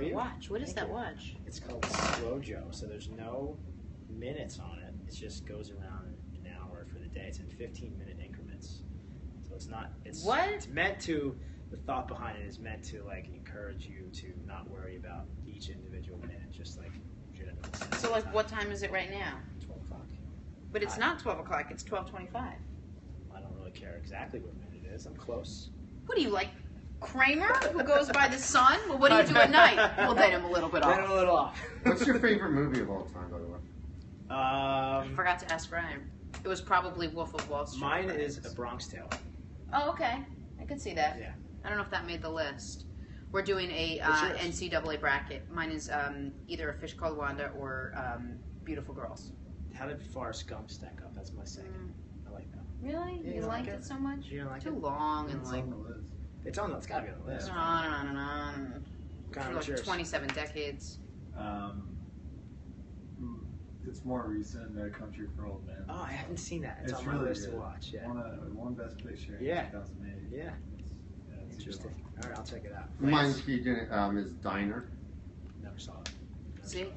are you? Watch. What is that watch? It's called Slow Joe, so there's no minutes on it. It just goes around an hour for the day. It's in 15-minute increments. So it's not, it's meant to, the thought behind it is meant to like encourage you to not worry about each individual minute, just like generally. So like what time is it right now? 12 o'clock. But it's not 12 o'clock, it's 12:25. I don't really care exactly what minute it is. I'm close. What do you like, Kramer, who goes by the sun? Well, what do you do at night? Well, then I'm a little bit off. Then I'm a little off. What's your favorite movie of all time, by the way? I forgot to ask Ryan. It was probably Wolf of Wall Street. Mine is A Bronx Tale. Oh, okay. I could see that. Yeah. I don't know if that made the list. We're doing a NCAA bracket. Mine is either A Fish Called Wanda or Beautiful Girls. How did Forrest Gump stack up? That's my second. I like that. Really? Yeah, you liked it so much? You don't like Too it? long and It's like... on the list. It's gotta be on the list. On. Kind For of like 27 decades. It's more recent, Country for Old Men. Oh, I haven't seen that. It's on my really list good. to watch. Yeah. Won Best Picture in Yeah. 2008. Yeah. It's Interesting. All right, I'll check it out. Mine, Keegan, is Diner. Never saw it. See?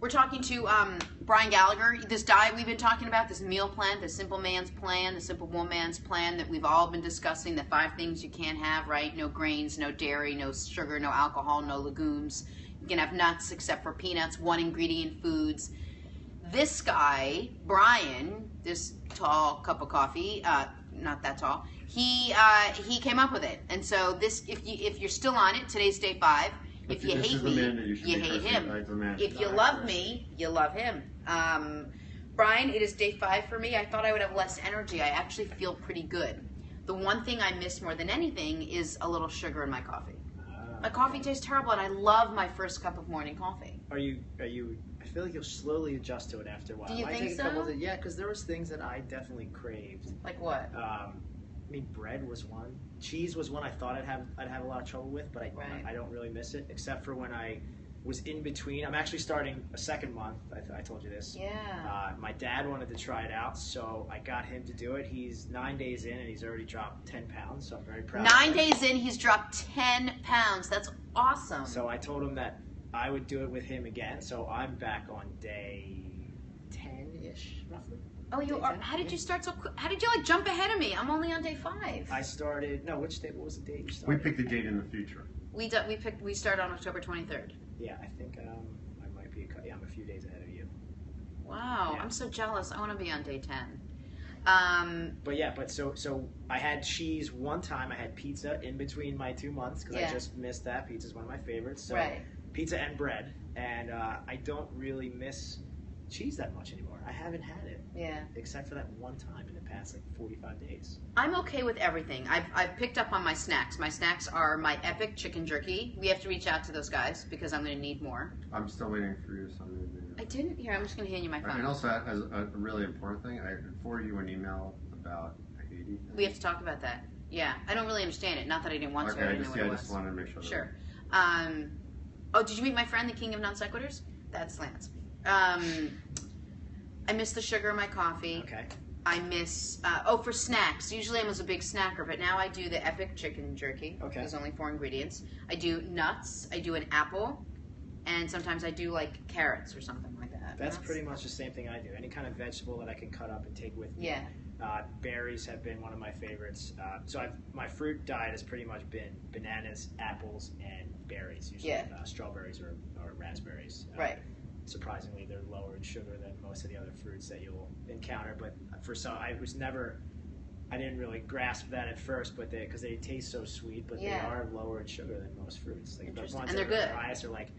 We're talking to Brian Gallagher. This diet we've been talking about, this meal plan, the simple man's plan, the simple woman's plan that we've all been discussing, the 5 things you can't have, right? No grains, no dairy, no sugar, no alcohol, no legumes. You can have nuts except for peanuts, 1 ingredient foods. This guy, Brian, this tall cup of coffee, not that tall, he came up with it. And so this, if you're still on it, today's day 5. If you hate me, you hate him. If you love me, you love him. Brian, it is day 5 for me. I thought I would have less energy. I actually feel pretty good. The one thing I miss more than anything is a little sugar in my coffee. My coffee tastes terrible, and I love my first cup of morning coffee. Are you? I feel like you'll slowly adjust to it after a while. Do you think take so? A couple of, yeah, because there was things that I definitely craved. Like what? I mean, bread was one. Cheese was one I thought I'd have a lot of trouble with, but I don't really miss it, except for when I was in between. I'm actually starting a second month. I told you this. Yeah. My dad wanted to try it out, so I got him to do it. He's 9 days in, and he's already dropped 10 pounds, so I'm very proud. 9 days in, he's dropped 10 pounds. That's awesome. So I told him that I would do it with him again, so I'm back on day 10-ish, roughly. Oh, you are. How did you start so quick? How did you like jump ahead of me? I'm only on day 5. I started. No, which date? What was the date you started? We picked the date in the future. We started on October 23rd. Yeah, I think I might be. I'm a few days ahead of you. Wow, Yeah. I'm so jealous. I want to be on day 10. But so I had cheese one time. I had pizza in between my 2 months because I just missed that. Pizza's one of my favorites. So pizza and bread, and I don't really miss cheese that much anymore. I haven't had it. Yeah. Except for that one time in the past like 45 days. I'm okay with everything. I've picked up on my snacks. My snacks are my epic chicken jerky. We have to reach out to those guys because I'm going to need more. I'm still waiting for you. I didn't. Here, I'm just going to hand you my phone. And also, as a really important thing, I forwarded you an email about Haiti. We have to talk about that. Yeah. I don't really understand it. Not that I didn't want to. I didn't know what it was. I just wanted to make sure. Sure. Oh, did you meet my friend, the king of non sequiturs? That's Lance. I miss the sugar in my coffee. Okay. I miss, for snacks. Usually I was a big snacker, but now I do the epic chicken jerky. Okay. There's only 4 ingredients. I do nuts. I do an apple. And sometimes I do like carrots or something like that. That's pretty much the same thing I do. Any kind of vegetable that I can cut up and take with me. Yeah. Berries have been one of my favorites. So my fruit diet has pretty much been bananas, apples, and berries. Usually strawberries or raspberries. Right. Surprisingly, they're lower in sugar than most of the other fruits that you'll encounter. But I didn't really grasp that at first, but because they taste so sweet, but they are lower in sugar than most fruits. Like the ones and they're that good. are highest are like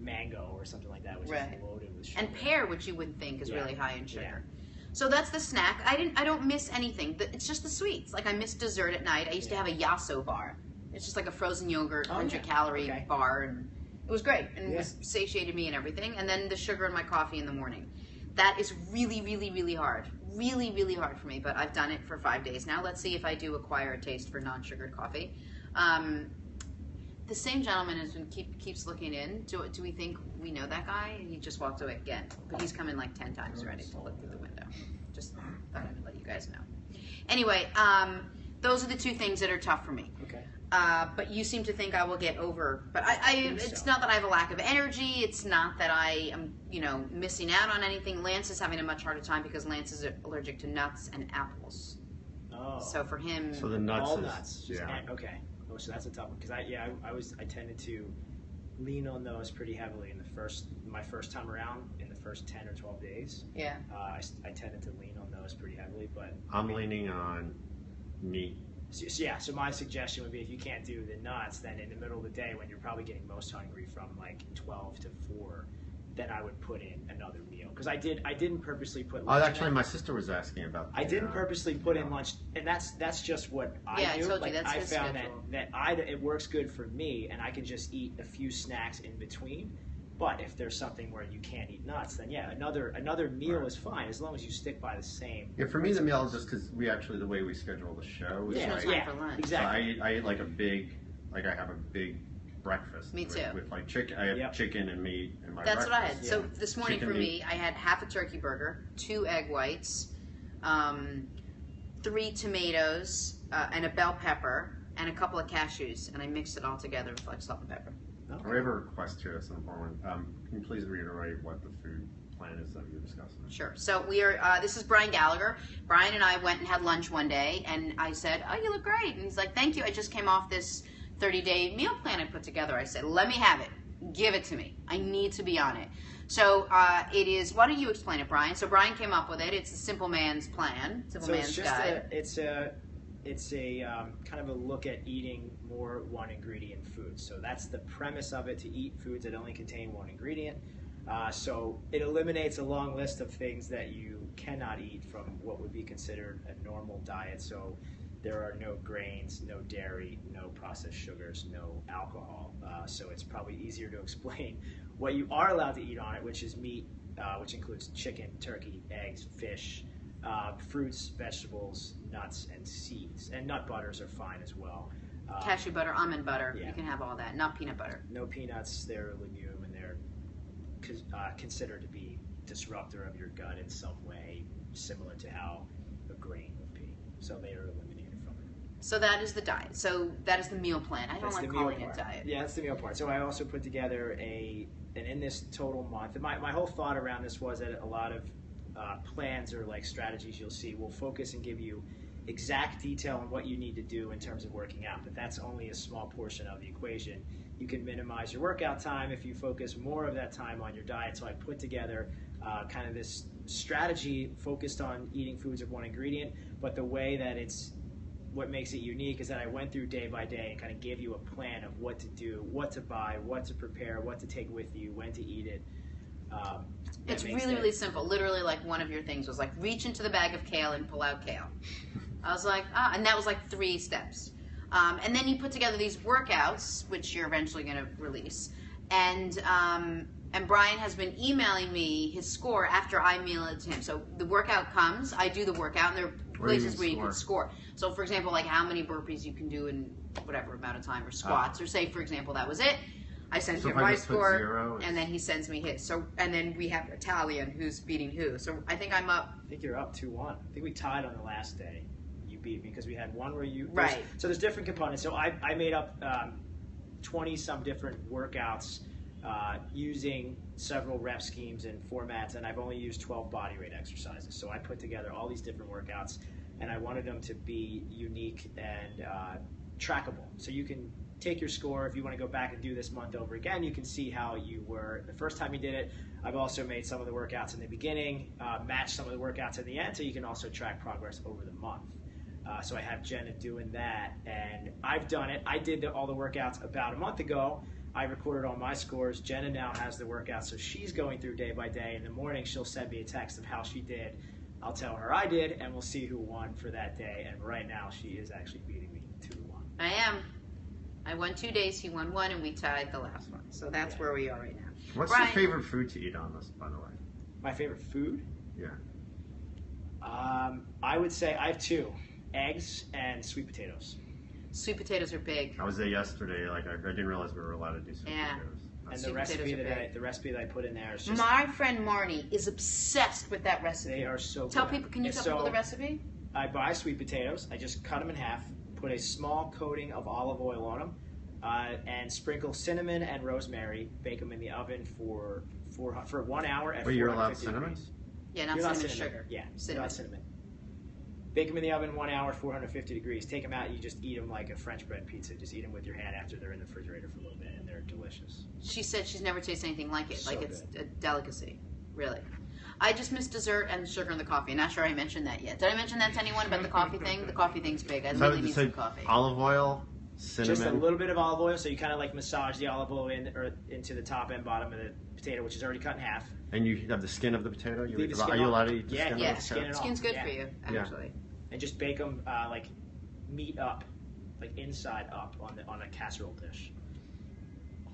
mango or something like that, which is loaded with sugar. And pear, which you wouldn't think is really high in sugar. Yeah. So that's the snack. I don't miss anything. It's just the sweets. Like I miss dessert at night. I used to have a Yasso bar. It's just like a frozen yogurt, 100-calorie bar, and it was great, and it was satiated me and everything. And then the sugar in my coffee in the morning. That is really, really, really hard. Really, really hard for me, but I've done it for 5 days now. Let's see if I do acquire a taste for non-sugared coffee. The same gentleman keeps looking in. Do we think we know that guy? He just walked away again, but he's come in like 10 times already to look through the window. Just thought I'd let you guys know. Anyway, those are the 2 things that are tough for me. Okay. But you seem to think I will get over. But it's not that I have a lack of energy. It's not that I am, missing out on anything. Lance is having a much harder time because Lance is allergic to nuts and apples. Oh. So for him, so the nuts all is, nuts. Yeah. Okay. Oh, so that's a tough one because I tended to lean on those pretty heavily in my first time around in the first 10 or 12 days. Yeah. I tended to lean on those pretty heavily, but I'm leaning on meat. So my suggestion would be if you can't do the nuts, then in the middle of the day when you're probably getting most hungry from like 12 to 4, then I would put in another meal. Because I didn't purposely put lunch actually, my sister was asking about that. I didn't purposely put in lunch, and that's just what I do. Yeah, I told you, that's I his found schedule. it works good for me, and I can just eat a few snacks in between. But if there's something where you can't eat nuts, then yeah, another meal is fine as long as you stick by the same. Yeah, for me the meal is just because the way we schedule the show is for lunch. Exactly. So I eat like I have a big breakfast. Me too. With like chicken, I have chicken and meat in my That's breakfast. what I had. So this morning Chicken for meat. me, I had half a turkey burger, 2 egg whites, 3 tomatoes, and a bell pepper, and a couple of cashews, and I mixed it all together with like salt and pepper. Okay. We have a request here. That's an important one. Can you please reiterate what the food plan is that you're discussing? Sure. So we are. This is Brian Gallagher. Brian and I went and had lunch one day, and I said, "Oh, you look great." And he's like, "Thank you. I just came off this 30-day meal plan I put together." I said, "Let me have it. Give it to me. I need to be on it." So it is. Why don't you explain it, Brian? So Brian came up with it. It's a simple man's plan. Simple man's guide. It's a kind of a look at eating more one ingredient foods. So that's the premise of it, to eat foods that only contain one ingredient. So it eliminates a long list of things that you cannot eat from what would be considered a normal diet. So there are no grains, no dairy, no processed sugars, no alcohol. So it's probably easier to explain what you are allowed to eat on it, which is meat, which includes chicken, turkey, eggs, fish, fruits, vegetables, nuts, and seeds. And nut butters are fine as well. Cashew butter, almond butter, you can have all that. Not peanut butter. No peanuts. They're a legume, and they're considered to be disruptor of your gut in some way, similar to how a grain would be. So they are eliminated from it. So that is the diet. So that is the meal plan. I don't like calling it diet. Yeah, that's the meal part. So I also put together and in this total month, my whole thought around this was that a lot of plans or like strategies you'll see will focus and give you exact detail on what you need to do in terms of working out, but that's only a small portion of the equation. You can minimize your workout time if you focus more of that time on your diet. So I put together kind of this strategy focused on eating foods of one ingredient, but the way that what makes it unique is that I went through day by day and kind of gave you a plan of what to do, what to buy, what to prepare, what to take with you, when to eat it. It's really simple. Literally, like one of your things was like reach into the bag of kale and pull out kale. I was like, and that was like 3 steps. And then you put together these workouts, which you're eventually going to release. And Brian has been emailing me his score after I mail it to him. So the workout comes, I do the workout, and there are places where you can score. So for example, like how many burpees you can do in whatever amount of time, or squats, or say for example that was it. I send him my score, and then he sends me his. So, and then we have Italian, who's beating who. So I think I'm up. I think you're up 2-1. I think we tied on the last day. You beat me because we had one where you. Right. So there's different components. So I made up 20 some different workouts using several rep schemes and formats, and I've only used 12 body weight exercises. So I put together all these different workouts, and I wanted them to be unique and trackable. So you can take your score. If you want to go back and do this month over again, you can see how you were the first time you did it. I've also made some of the workouts in the beginning, matched some of the workouts at the end, so you can also track progress over the month. So I have Jenna doing that, and I've done it. I did all the workouts about a month ago. I recorded all my scores. Jenna now has the workouts, so she's going through day by day. In the morning, she'll send me a text of how she did. I'll tell her I did, and we'll see who won for that day. And right now, she is actually beating me 2-1. I am. I won 2 days, he won 1, and we tied the last one. So that's where we are right now. What's your favorite food to eat on this, by the way? My favorite food? Yeah. I would say I have 2. Eggs and sweet potatoes. Sweet potatoes are big. I was there yesterday. Like I didn't realize we were allowed to do sweet potatoes. And the recipe that I put in there is just... My friend Marnie is obsessed with that recipe. They are so good. Tell people, can you tell people the recipe? I buy sweet potatoes. I just cut them in half, put a small coating of olive oil on them, and sprinkle cinnamon and rosemary. Bake them in the oven for 1 hour at 450 you're allowed cinnamon? degrees. Yeah, not cinnamon, sugar. Yeah, cinnamon. not cinnamon. Bake them in the oven 1 hour, 450 degrees. Take them out. You just eat them like a French bread pizza. Just eat them with your hand after they're in the refrigerator for a little bit, and they're delicious. She said she's never tasted anything like it. So like it's good. a delicacy. Really. I just missed dessert and sugar in the coffee. I'm not sure I mentioned that yet. Did I mention that to anyone about the coffee thing? The coffee thing's big. I really need some coffee. Olive oil, cinnamon. Just a little bit of olive oil, so you kind of like massage the olive oil into the top and bottom of the potato, which is already cut in half. And you have the skin of the potato? Are you allowed to eat the skin? Yeah, of the potato? skin's good for you, actually. And just bake them like meat up, like inside up on a casserole dish.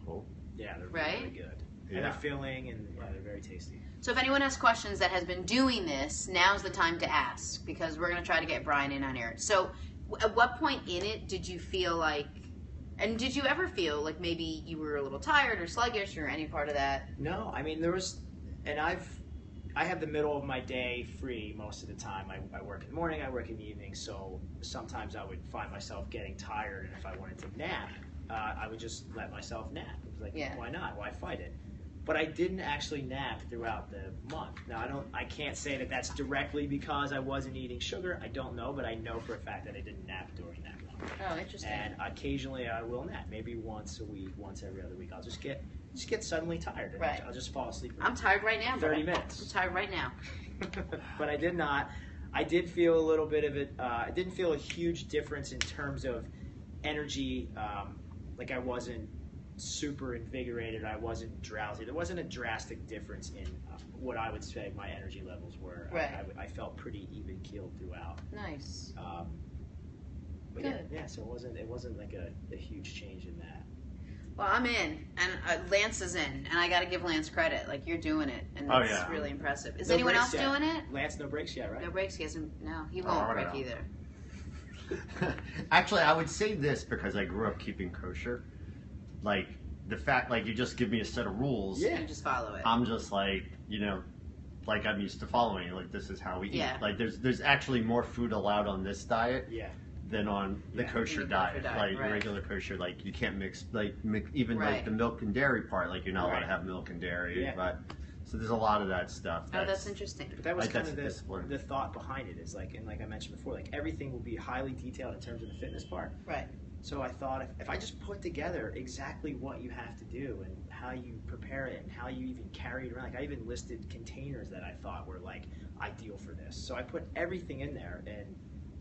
Cool. Yeah, they're right? really good. Yeah. And they're filling, and they're very tasty. So if anyone has questions that has been doing this, now's the time to ask, because we're going to try to get Brian in on here. So at what point in it did you feel like, and did you ever feel like maybe you were a little tired or sluggish or any part of that? No, I mean, there was, and I have the middle of my day free most of the time. I work in the morning, I work in the evening, so sometimes I would find myself getting tired, and if I wanted to nap, I would just let myself nap. It was like, why not? Why fight it? But I didn't actually nap throughout the month. Now, I can't say that that's directly because I wasn't eating sugar. I don't know, but I know for a fact that I didn't nap during that month. Oh, interesting. And occasionally I will nap, maybe once a week, once every other week. I'll just get suddenly tired. And right. I'll just fall asleep. I'm tired right now. 30 minutes. I'm tired right now. But I did not. I did feel a little bit of it. I didn't feel a huge difference in terms of energy. Like I wasn't super invigorated. I wasn't drowsy. There wasn't a drastic difference in what I would say my energy levels were. Right. I felt pretty even keeled throughout. Nice. But good. Yeah. So it wasn't like a huge change in that. Well, I'm in, and Lance is in, and I got to give Lance credit. Like, you're doing it, and that's really impressive. Is anyone else doing it? Lance, no breaks yet, right? No breaks. He hasn't. No, he won't break either. Actually, I would say this because I grew up keeping kosher. Like, the fact, like, you just give me a set of rules. Yeah. You just follow it. I'm just like, like I'm used to following. Like, this is how we eat. Like, there's actually more food allowed on this diet. Yeah. Than on the kosher diet. Like regular kosher, like you can't mix even like the milk and dairy part, like you're not allowed to have milk and dairy. But so there's a lot of that stuff. That's interesting. But that was kind of the thought behind it is like, and like I mentioned before, like everything will be highly detailed in terms of the fitness part. Right. So I thought if I just put together exactly what you have to do and how you prepare it and how you even carry it around, like I even listed containers that I thought were like ideal for this. So I put everything in there, and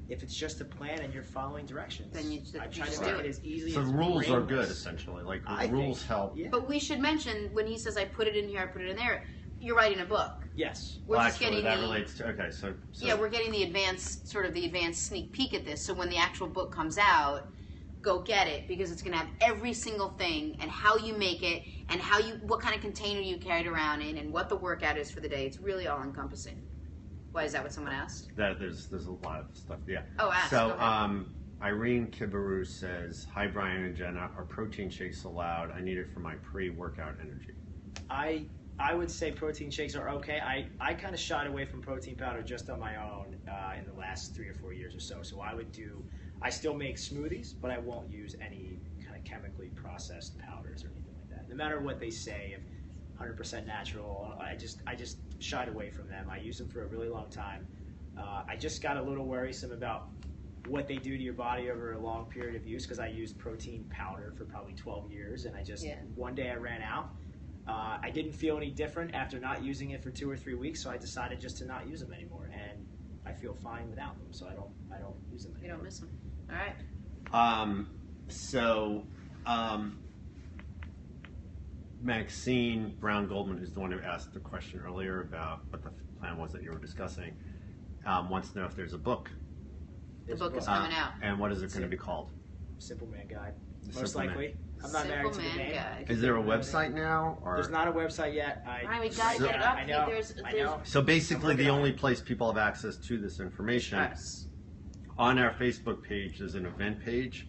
if it's just a plan and you're following directions, then I try to make it as easy as rules are good, essentially. Like rules help. Yeah. But we should mention when he says I put it in here, I put it in there. You're writing a book. Yes. We're just getting that relates to so we're getting the advanced sneak peek at this. So when the actual book comes out, go get it because it's going to have every single thing and how you make it and what kind of container you carry it around in and what the workout is for the day. It's really all encompassing. Why, is that what someone asked? That there's a lot of stuff. Yeah. Oh, ask. So Irene Kibaru says, "Hi Brian and Jenna, are protein shakes allowed? I need it for my pre-workout energy." I would say protein shakes are okay. I kind of shied away from protein powder just on my own in the last 3 or 4 years or so. So I still make smoothies, but I won't use any kind of chemically processed powders or anything like that. No matter what they say, if 100% natural, I just shied away from them. I used them for a really long time. I just got a little worrisome about what they do to your body over a long period of use because I used protein powder for probably 12 years, and one day I ran out. I didn't feel any different after not using it for 2 or 3 weeks, so I decided just to not use them anymore, and I feel fine without them. So I don't use them anymore. You don't miss them. All right. Maxine Brown Goldman, who's the one who asked the question earlier about what the plan was that you were discussing, wants to know if there's a book. The book is coming out. And what is it going to be called? Simple Man Guide. Most likely. I'm not married to the name. Guide. Is there a website now? Or? There's not a website yet. We got to get it up. I know. So basically the only place people have access to this information, on our Facebook page, there's an event page.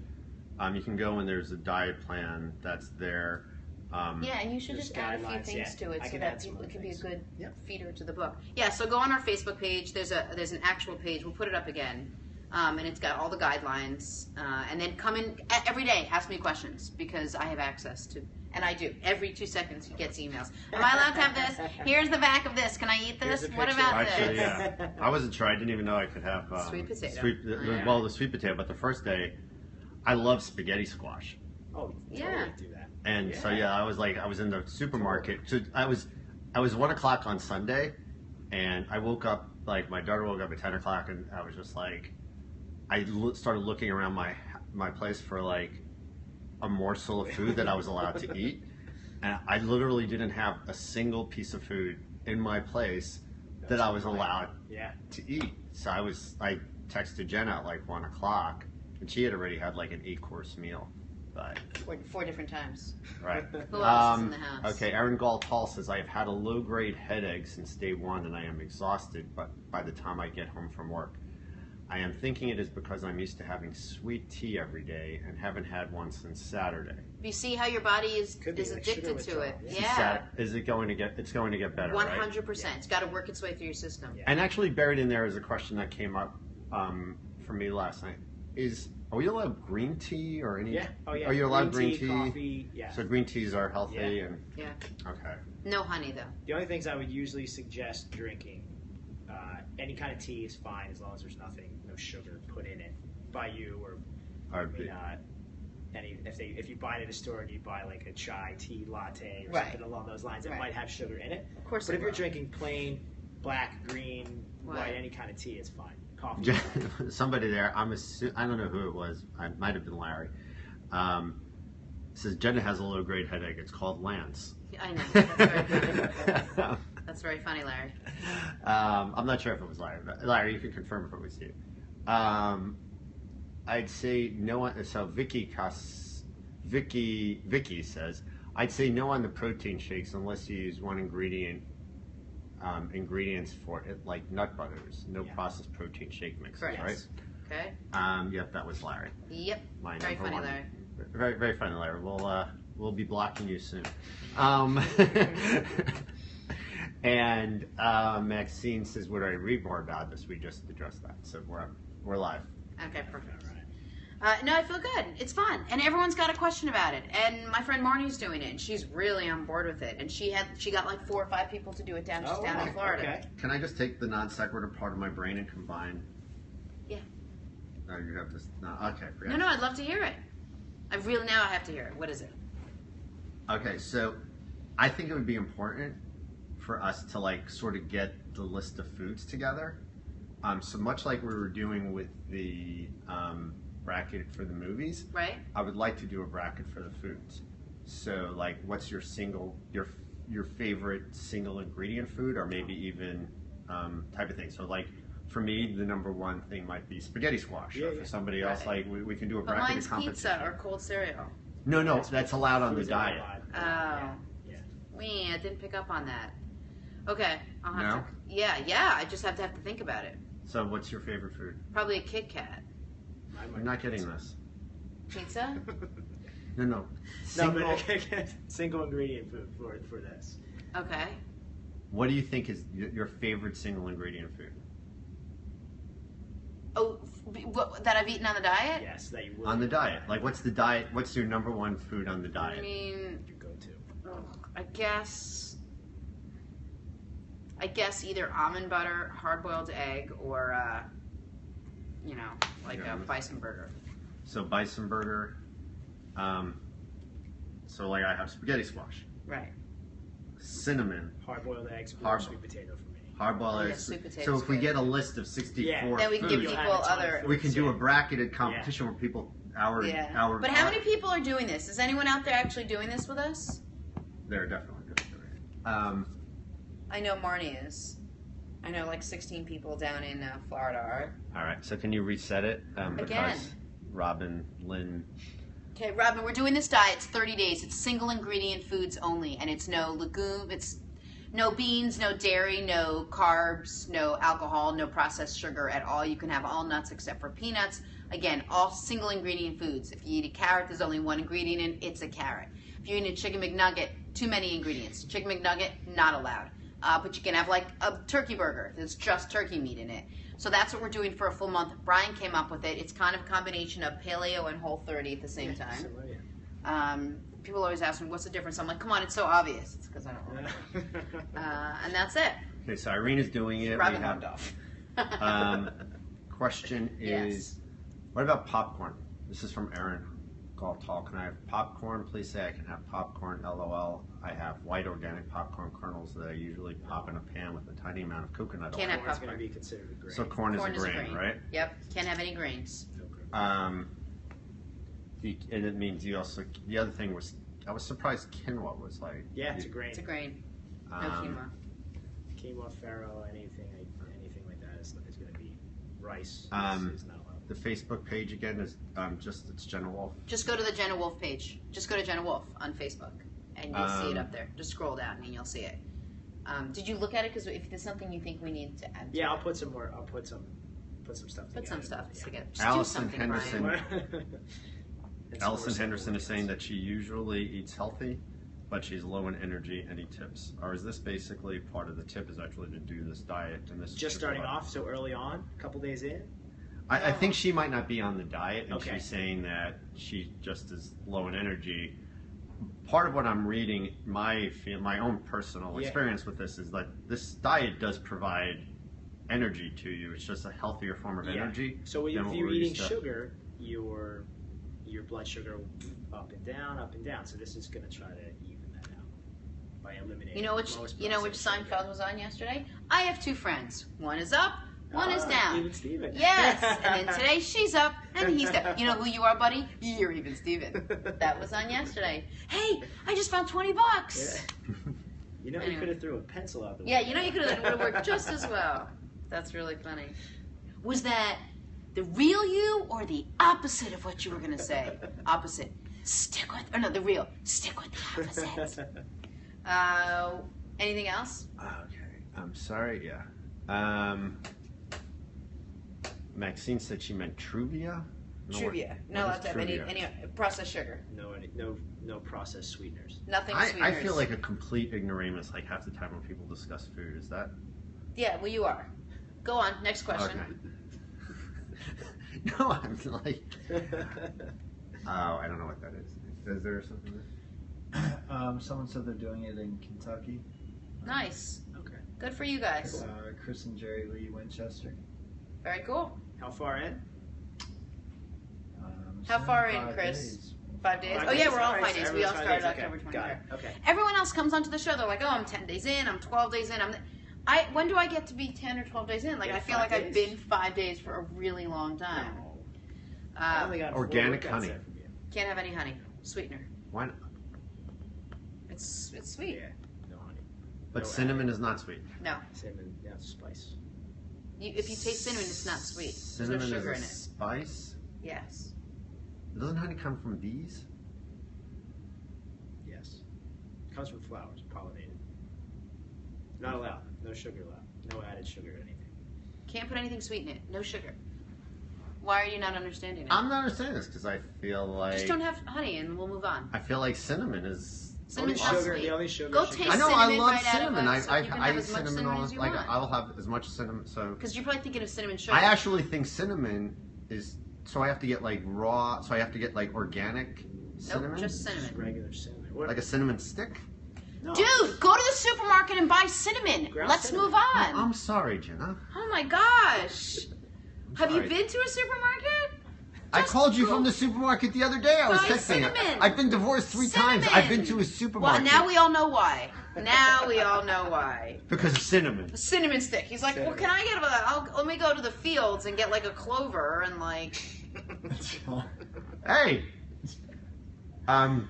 You can go and there's a diet plan that's there. And you should just add a few things to it so that it can be a good feeder to the book. Yeah, so go on our Facebook page. There's an actual page. We'll put it up again. And it's got all the guidelines. And then come in every day, ask me questions, because I have access to, and I do. Every 2 seconds he gets emails. Am I allowed to have this? Here's the back of this. Can I eat this? What about Actually, this? yeah. I wasn't sure. I didn't even know I could have sweet potato. Well, the sweet potato, but the first day, I love spaghetti squash. Oh, yeah. Do that. And so I was in the supermarket. So I was 1 o'clock on Sunday, and I woke up, like, my daughter woke up at 10 o'clock, and I was just like, started looking around my place for like a morsel of food that I was allowed to eat, and I literally didn't have a single piece of food in my place that I was allowed to eat. So I texted Jenna at like 1 o'clock, and she had already had like an 8-course meal. But 4 different times. Right. Who else is in the house? Okay, Aaron Gall says, I have had a low-grade headache since day 1, and I am exhausted but by the time I get home from work. I am thinking it is because I'm used to having sweet tea every day and haven't had one since Saturday. You see how your body is addicted to it. Yeah. It's going to get better, 100%. right? It's got to work its way through your system. Yeah. And actually buried in there is a question that came up for me last night. Are we allowed green tea or any? Yeah. Oh, yeah. Are you allowed green tea? Coffee. Yeah. So green teas are healthy and. Yeah. Okay. No honey though. The only things I would usually suggest drinking, any kind of tea is fine as long as there's no sugar put in it by you or if you buy it at a store and you buy like a chai tea latte or something along those lines, it might have sugar in it. Of course. But if you're drinking plain black, green, white, any kind of tea, it's fine. Coffee. Somebody there, I don't know who it was. I might have been Larry. Says Jenna has a low-grade headache. It's called Lance. I know. That's very funny. That's very funny, Larry. I'm not sure if it was Larry. But Larry, you can confirm if it was you. I'd say no one. So Vicky says, I'd say no on the protein shakes unless you use one ingredients for it, like nut butters. No processed protein shake mixes, right? Okay. Yep, that was Larry. Yep. Very funny, Larry. Very, very funny, Larry. We'll be blocking you soon. And Maxine says, would I read more about this? We just addressed that, so we're live. Okay, perfect. No, I feel good. It's fun, and everyone's got a question about it. And my friend Marnie's doing it, and she's really on board with it. And she got like 4 or 5 people to do it down in Florida. Okay. Can I just take the non sequitur part of my brain and combine? Yeah. No, you have this. No, okay. No, I'd love to hear it. I have to hear it. What is it? Okay, so I think it would be important for us to like sort of get the list of foods together. So much like we were doing with the bracket for the movies, right? I would like to do a bracket for the foods. So like, what's your favorite single ingredient food, or maybe even type of thing. So like, for me, the number one thing might be spaghetti squash. Or for somebody else, like we can do a bracketed competition. Mine's pizza or cold cereal. No, that's allowed on the diet. Oh. Yeah. I didn't pick up on that. Okay, I'll have to. Yeah. I just have to think about it. So, what's your favorite food? Probably a Kit Kat. I'm not getting this. Pizza? No. Single ingredient food for this. Okay. What do you think is your favorite single ingredient food? Oh, that I've eaten on the diet? Yes, that you will. On the diet. Like, what's the diet? What's your number one food on the diet? I mean, your go-to. I guess either almond butter, hard-boiled egg, or like a bison burger. So bison burger. So like I have spaghetti squash. Right. Cinnamon. Hard-boiled eggs. Sweet potato for me. Hard-boiled eggs. So if we get a list of 64 then we can give foods, people other. We can do a bracketed competition where people But how many people are doing this? Is anyone out there actually doing this with us? They're definitely doing it. I know Marnie is. I know like 16 people down in Florida are. All right. So can you reset it? Again. Because Robin, Lynn. Okay, Robin, we're doing this diet. It's 30 days. It's single ingredient foods only, and it's no legume. It's no beans, no dairy, no carbs, no alcohol, no processed sugar at all. You can have all nuts except for peanuts. Again, all single ingredient foods. If you eat a carrot, there's only one ingredient in it. It's a carrot. If you eat a chicken McNugget, too many ingredients. Chicken McNugget, not allowed. But you can have like a turkey burger that's just turkey meat in it. So that's what we're doing for a full month. Brian came up with it. It's kind of a combination of paleo and Whole30 at the same time. People always ask me, what's the difference? I'm like, come on, it's so obvious. It's because I don't know. And that's it. Okay, so Irene is doing it. Rather logged off. Question is, what about popcorn? This is from Aaron. Golf Talk. Can I have popcorn? Please say I can have popcorn. LOL. I have white organic popcorn kernels that I usually pop in a pan with a tiny amount of coconut oil. Can't have Corn's popcorn. going to be considered a grain. So corn is a grain, right? Yep. Can't have any grains. And it means you also. The other thing was, I was surprised quinoa was like. Yeah, it's a grain. It's a grain. No quinoa. Quinoa, farro, anything like that is going to be rice. Is not allowed. The Facebook page again is it's Jenna Wolf. Just go to the Jenna Wolf page. Just go to Jenna Wolf on Facebook, and you'll see it up there. Just scroll down and you'll see it. Did you look at it? Because if there's something you think we need to add. Yeah, I'll put some more. I'll put some stuff. Put some stuff together. Just Allison Henderson. Allison more Henderson is saying that she usually eats healthy, but she's low in energy. Any tips? Or is this basically part of the tip? Is actually to do this diet and this? Just starting off so early on, a couple days in. I think she might not be on the diet, and Okay. she's saying that she just is low in energy. Part of what I'm reading, my own personal experience with this is that this diet does provide energy to you. It's just a healthier form of energy. So if you're eating sugar, your blood sugar up and down. So this is going to try to even that out by eliminating. You know which Seinfeld was on yesterday? I have two friends. One is up. One is down. Even Steven. Yes. And then today she's up and he's down. You know who you are, buddy? You're Even Steven. That was on yesterday. Hey, I just found $20. Yeah. Anyway. You could have threw a pencil out the window. Yeah, you could have. It would have worked just as well. That's really funny. Was that the real you or the opposite of what you were going to say? Opposite. Stick with, or no, the real. Stick with the opposite. Anything else? Okay. I'm sorry. Yeah. Maxine said she meant Truvia. Truvia. No, allowed to have any processed sugar. No processed sweeteners. Nothing sweeteners. I feel like a complete ignoramus like half the time when people discuss food. Is that? Yeah, well, you are. Go on. Next question. Okay. No, I'm like. Oh, I don't know what that is. Is there something there? Someone said they're doing it in Kentucky. Nice. Okay. Good for you guys. Chris and Jerry Lee Winchester. Very cool. How far in? How far in, 5 Chris? days. 5 days? Five Oh, yeah, days. we're all All right, 5 days. so We all everyone's 5 started days. October 23rd. Got it. Okay. Everyone else comes onto the show. They're like, oh, I'm 10 days in. I'm 12 days in. When do I get to be 10 or 12 days in? Like, Yeah, I feel 5 like I've days. been 5 days for a really long time. No. I only got 4 organic workouts honey. there from you. Can't have any honey. Sweetener. Why not? It's sweet. Yeah. No honey. But No cinnamon is not sweet. No. Cinnamon. Yeah, it's spice. If you taste cinnamon, it's not sweet. There's Cinnamon no sugar is in a it. spice. Yes. Doesn't honey come from bees? Yes. It comes from flowers, pollinated. Not allowed. No sugar allowed. No added sugar or anything. Can't put anything sweet in it. No sugar. Why are you not understanding it? I'm not understanding this because I feel like Just don't have honey and we'll move on. I feel like cinnamon is. Cinnamon's Only not sugar. sweet. The only sugar. Go should taste I know cinnamon I love right out of cinnamon. us, so you can I have eat as much cinnamon cinnamon all as you like want. I'll have as much cinnamon. So Because you're probably thinking of cinnamon sugar. I actually think cinnamon is. So I have to get like raw. So I have to get like organic cinnamon. Nope, just Just cinnamon. regular cinnamon. What? Like a cinnamon stick. No. Dude, go to the supermarket and buy cinnamon. Ground Let's cinnamon. move on. I'm sorry, Jenna. Oh my gosh. Have you sorry. been to a supermarket? I Just called you go- from the supermarket the other day. I was Buy texting. cinnamon. I've been divorced 3 times. Cinnamon. I've been to a supermarket. Well, now we all know why. Now we all know why. Because of cinnamon. A cinnamon stick. He's like, well, can I get let me go to the fields and get like a clover and like. Hey, John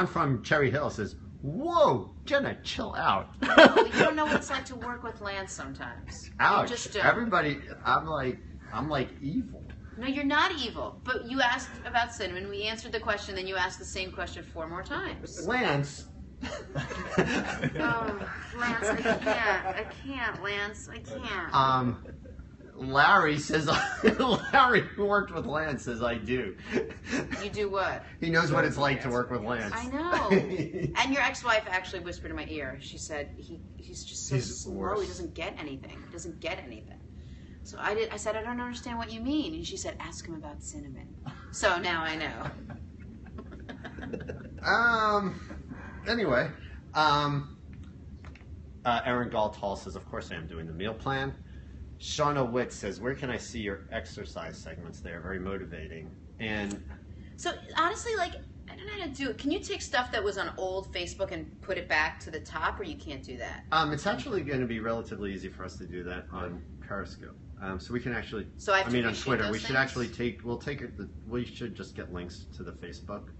from Cherry Hill says, "Whoa, Jenna, chill out." Well, you don't know what it's like to work with Lance sometimes. Ouch! You just don't. Everybody, I'm like evil. No, you're not evil. But you asked about cinnamon. We answered the question. Then you asked the same question 4 more times. Lance. Oh, Lance, I can't, Lance, I can't. Larry says, Larry, who worked with Lance, says I do. You do what? He knows what it's like to work with Lance. I know. And your ex-wife actually whispered in my ear. She said he's just so slow. Worse. He doesn't get anything. He doesn't get anything. So I said, I don't understand what you mean. And she said, ask him about cinnamon. So now I know. Anyway, Aaron Galtall says, of course I am doing the meal plan. Shauna Witt says, where can I see your exercise segments? They are very motivating. And so honestly, like, I don't know how to do it. Can you take stuff that was on old Facebook and put it back to the top, or you can't do that? It's actually going to be relatively easy for us to do that on Periscope. So we can actually, so on Twitter, we should actually we should just get links to the Facebook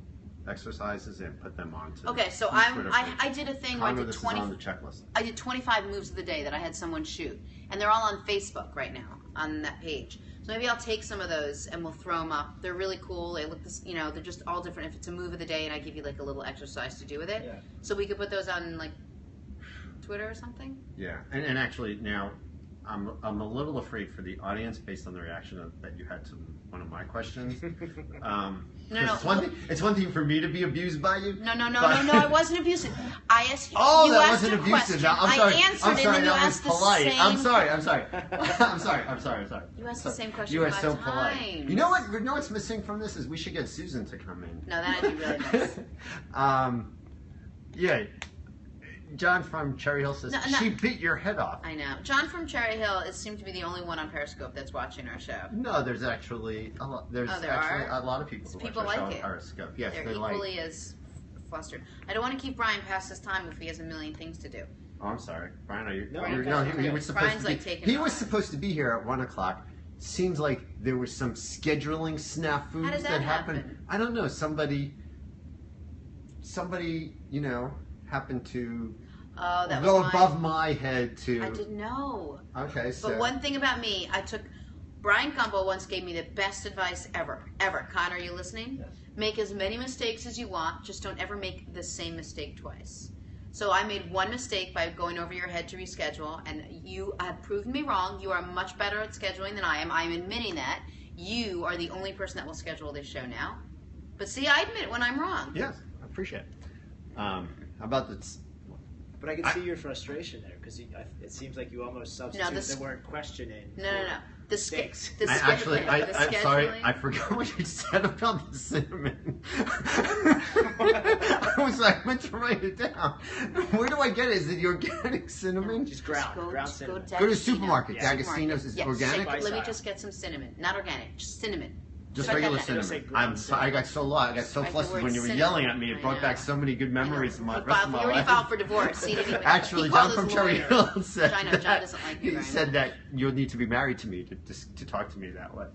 exercises and put them on to okay, so I did a thing where I did 20 on the checklist. I did 25 moves of the day that I had someone shoot, and they're all on Facebook right now on that page. So maybe I'll take some of those and we'll throw them up. They're really cool. They look this, they're just all different. If it's a move of the day and I give you like a little exercise to do with it, yeah. So we could put those on like Twitter or something. Yeah, and actually now I'm a little afraid for the audience based on the reaction that you had to one of my questions. No. It's one thing for me to be abused by you. No. I wasn't abusive. I asked you. Oh, you that asked wasn't a abusive. Question. I'm sorry. I answered I'm sorry. it, and then That you was asked polite. the same. I'm sorry. I'm sorry. You asked the same question. You are 5 so times. polite. You know what? You know what's missing from this is we should get Susan to come in. No, that'd be really nice. Yeah. John from Cherry Hill says, she bit your head off. I know. John from Cherry Hill seemed to be the only one on Periscope that's watching our show. No, there's actually a lot. There's a lot of people who watch our show on Periscope. Yes, they're equally as flustered. I don't want to keep Brian past his time if he has a million things to do. Oh, I'm sorry, Brian. Are you? No, he was supposed to be. He was supposed to be here at 1:00. Seems like there was some scheduling snafus How did that happened. I don't know. Somebody, happened to. Oh, that go was above my head to. I didn't know. Okay, so. But one thing about me, Brian Gumbo once gave me the best advice ever. Connor, are you listening? Yes. Make as many mistakes as you want. Just don't ever make the same mistake twice. So I made one mistake by going over your head to reschedule, and you have proven me wrong. You are much better at scheduling than I am. I'm admitting that. You are the only person that will schedule this show now. But see, I admit when I'm wrong. Yes, I appreciate it. How about this? But I can see your frustration there because it seems like you almost substitute the word questioning. No. The stakes. I'm sorry, I forgot what you said about the cinnamon. I meant to write it down. Where do I get it? Is it the organic cinnamon? Just ground cinnamon. Go to the supermarket. D'Agostino's is organic? Let me just get some cinnamon. Not organic, just cinnamon. Just regular cinnamon. I'm sorry. I got so lost. I got so flustered when you were yelling at me. It brought back so many good memories of my rest of my life. You already filed for divorce. Actually, John from Cherry Hill said John doesn't like you very said that you'll need to be married to me to talk to me that way.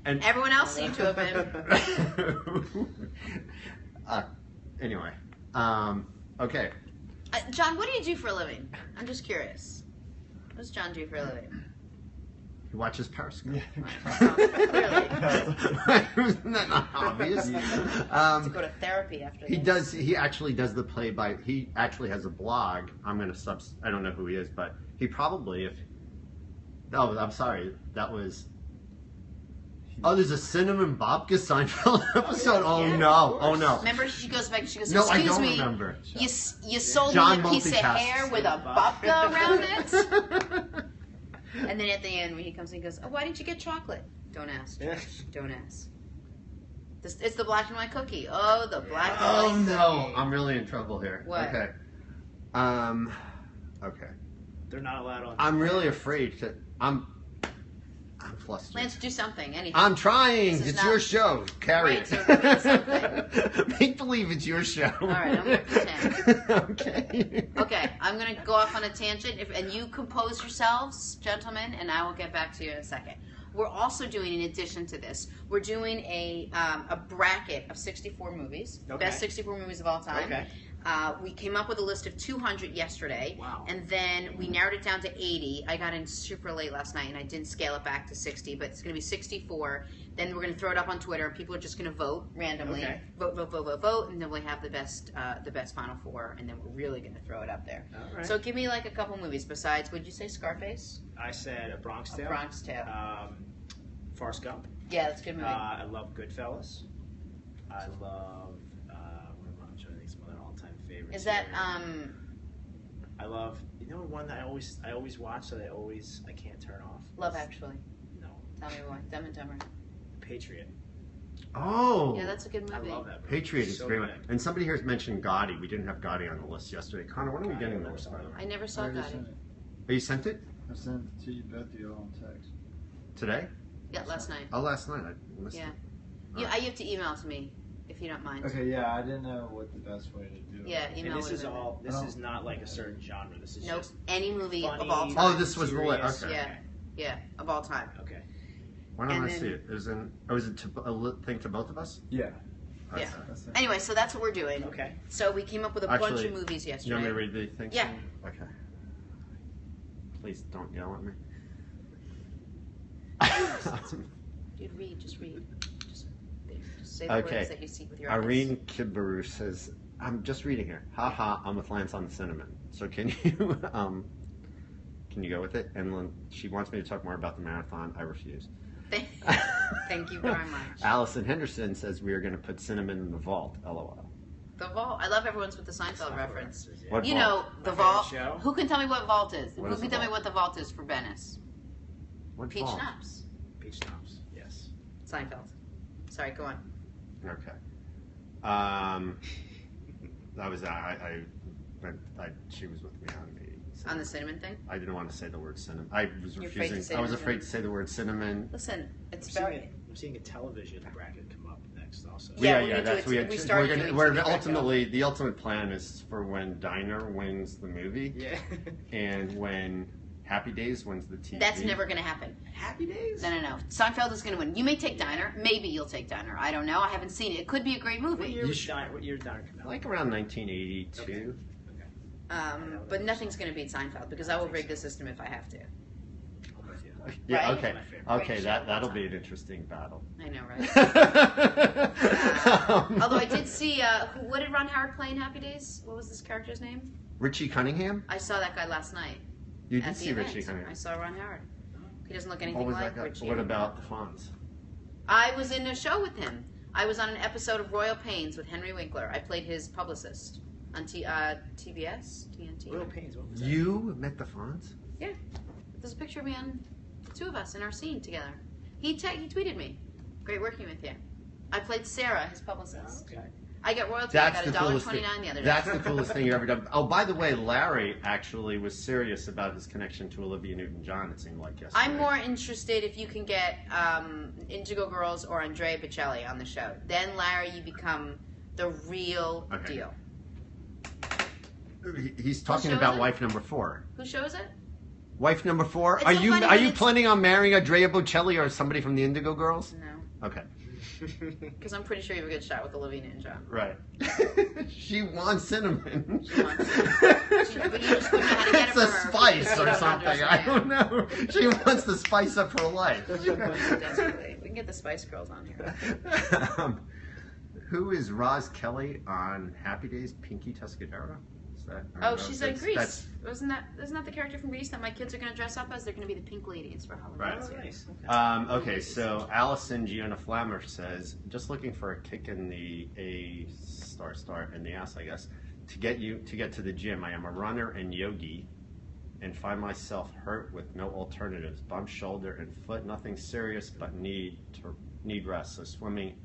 And everyone else seemed to have been. Anyway, okay. John, what do you do for a living? I'm just curious. What does John do for a living? He watches Periscope. Clearly. Isn't that not obvious? To go to therapy after he this. does. He actually does the play-by. He actually has a blog. I'm going to I don't know who he is, but he probably Oh, I'm sorry. That was. Oh, there's a Cinnamon Babka Seinfeld episode. Oh no! Oh no! Remember, she goes back. She goes, "No, excuse I don't me. remember. You sold me a piece of hair with a babka around it." And then at the end, when he comes in, he goes, "Oh, why didn't you get chocolate?" Don't ask. Don't ask. It's the black and white cookie. Oh, the black and white cookie. Oh no! I'm really in trouble here. What? Okay. Okay. They're not allowed on. I'm really afraid to. I'm flustered. Lance, do something. Anything. I'm trying. It's your show. Carry it. So make believe it's your show. All right, I'm going to pretend. Okay. Okay, I'm going to go off on a tangent, and you compose yourselves, gentlemen, and I will get back to you in a second. We're also doing, in addition to this, we're doing a bracket of 64 movies, best 64 movies of all time. Okay. We came up with a list of 200 yesterday. Wow. And then we narrowed it down to 80. I got in super late last night and I didn't scale it back to 60, but it's going to be 64. Then we're going to throw it up on Twitter and people are just going to vote randomly. Okay. Vote, and then we have the best final four, and then we're really going to throw it up there. All right. So give me like a couple movies besides, would you say Scarface? I said A Bronx Tale. A Bronx Tale. Forrest Gump. Yeah, that's a good movie. I love Goodfellas. I love I'm trying to think some other all-time favorites. Is that here. I love one that I always watch that I can't turn off. Love Actually? No. Tell me why. Dumb and Dumber. Patriot. Oh. Yeah, that's a good movie. I love that movie. Patriot is So great. good. And somebody here has mentioned Gotti. We didn't have Gotti on the list yesterday. Connor, when are we getting those, by the way? I never saw already that. sent it. Oh, you sent it? I sent it to you both of you all on text. Today? Yeah, last night. Oh, last night. I missed Yeah. it. You have to email to me if you don't mind. Okay, yeah, I didn't know what the best way to do it. Yeah, email And this would've is been all. This Oh. is not like a certain genre. This is Nope. just Any movie funny, of all time. Oh, this was the list. serious. Okay. Yeah. Yeah, of all time. Okay. Why don't And I then- see it? Is it a thing to both of us? Yeah. Yeah. That's it. Anyway, so that's what we're doing. Okay. So we came up with a bunch Actually, of movies You yesterday. want me to read the thing? Yeah. Okay. Please don't yell at me. Dude, read. Just read. Just say the Okay. words that you see with your eyes. Irene Kibaru says, I'm just reading here. Ha ha, I'm with Lance on the cinnamon. So can you go with it? And then she wants me to talk more about the marathon. I refuse. Thank you very much. Allison Henderson says we are going to put cinnamon in the vault. LOL. The Vault. I love everyone's with the Seinfeld reference. Yeah. What You vault? know, the My Vault. favorite show. Who can tell me what Vault is? What Who is can the tell me Vault? what the Vault is for Venice? What Peach vault? schnapps. Peach schnapps. Yes. Seinfeld. Sorry, go on. Okay. That was she was with me on the On the cinnamon thing? I didn't want to say the word cinnamon. I was You're afraid to refusing. say I was the afraid cinnamon. to say the word cinnamon. Listen, it's I'm very... seeing a television bracket come up next also. Yeah, we're gonna do that's it. We started we're doing gonna, we're TV bracket. ultimately the ultimate plan is for when Diner wins the movie Yeah. and when Happy Days wins the TV. That's never going to happen. Happy Days? No. Seinfeld is going to win. You may take Diner. Maybe you'll take Diner. I don't know. I haven't seen it. It could be a great What movie. year was Diner? What year did Diner come out? like around 1982. But nothing's going to beat Seinfeld because I will rig the system if I have to. I'm with you. Yeah. Right? Okay. My favorite. Okay. Great show. That'll be an interesting battle. I know, right? Although I did see, what did Ron Howard play in Happy Days? What was this character's name? Richie Cunningham. I saw that guy last night. You at did the see event. Richie Cunningham. I saw Ron Howard. He doesn't look What anything was like that guy? Richie. What about the Fonz? I was in a show with him. I was on an episode of Royal Pains with Henry Winkler. I played his publicist on TBS, TNT. Royal Pains. What was that? You met the Fonz? There's a picture of me on the two of us in our scene together. He tweeted me. Great working with you. I played Sarah, his publicist. Okay. I got royalty. That's I the got coolest thing. $1.29 the other day. That's the coolest thing you've ever done. Oh, by the way, Larry actually was serious about his connection to Olivia Newton-John. It seemed like yesterday. I'm more interested if you can get Indigo Girls or Andrea Bocelli on the show. Then, Larry, you become the real Okay. deal. He's talking show about is it? wife number 4. Whose show is it? Wife number 4. It's Are so you funny are that you it's- planning on marrying Andrea Bocelli or somebody from the Indigo Girls? No. Okay. Because I'm pretty sure you have a good shot with Olivia Newton-John. Right. She wants cinnamon. She wants cinnamon. But you just wouldn't know how to get It's it a from her spice because you or don't something. I understand. don't know. She wants to spice up her life. Desperately. We can get the Spice Girls on here. Who is Roz Kelly on Happy Days? Pinky Tuscadero? Is that? I don't Oh, know. she's in That's- Greece. Isn't that the character from Greece that my kids are going to dress up as? They're going to be the pink ladies for Halloween. Right. this year. Nice. Okay, so Allison Gianna Flammer says, just looking for a kick in the A star in the ass, I guess, to get to the gym. I am a runner and yogi, and find myself hurt with no alternatives. Bump shoulder and foot, nothing serious, but need rest. So swimming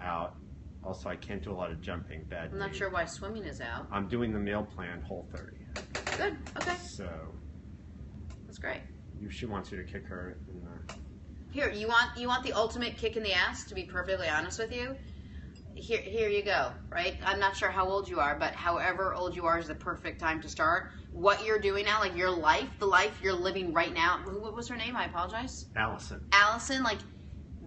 out. Also, I can't do a lot of jumping. Bad. I'm not knee. sure why swimming is out. I'm doing the meal plan Whole30. Good. Okay. So That's great. she wants you to kick her in the. Here, you want the ultimate kick in the ass, to be perfectly honest with you? Here you go, right? I'm not sure how old you are, but however old you are is the perfect time to start. What you're doing now, like your life, the life you're living right now. What was her name? I apologize. Allison, like,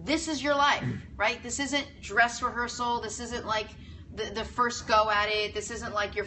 this is your life, right? This isn't dress rehearsal. This isn't like the first go at it. This isn't like your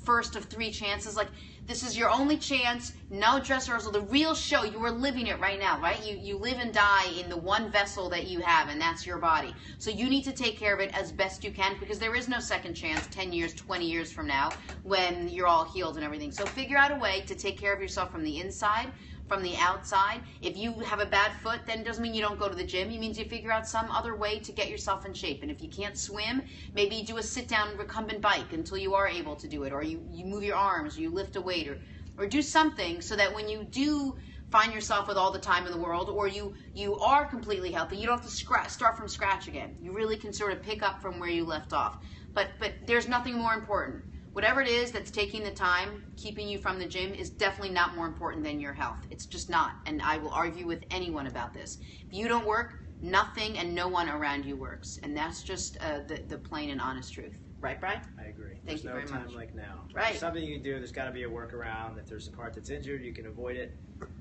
first of 3 chances. Like, this is your only chance. No dress rehearsal. The real show. You are living it right now, right? You live and die in the one vessel that you have, and that's your body. So you need to take care of it as best you can, because there is no second chance 10 years, 20 years from now when you're all healed and everything. So figure out a way to take care of yourself from the inside, from the outside. If you have a bad foot, then it doesn't mean you don't go to the gym. It means you figure out some other way to get yourself in shape. And if you can't swim, maybe you do a sit-down recumbent bike until you are able to do it, or you move your arms, or you lift a weight, or do something so that when you do find yourself with all the time in the world, or you are completely healthy, you don't have to start from scratch again. You really can sort of pick up from where you left off. But there's nothing more important. Whatever it is that's taking the time, keeping you from the gym, is definitely not more important than your health. It's just not. And I will argue with anyone about this. If you don't work, nothing and no one around you works. And that's just the plain and honest truth. Right, Brian? I agree. Thank you very much. There's no time like now. Right. There's something you can do. There's got to be a workaround. If there's a part that's injured, you can avoid it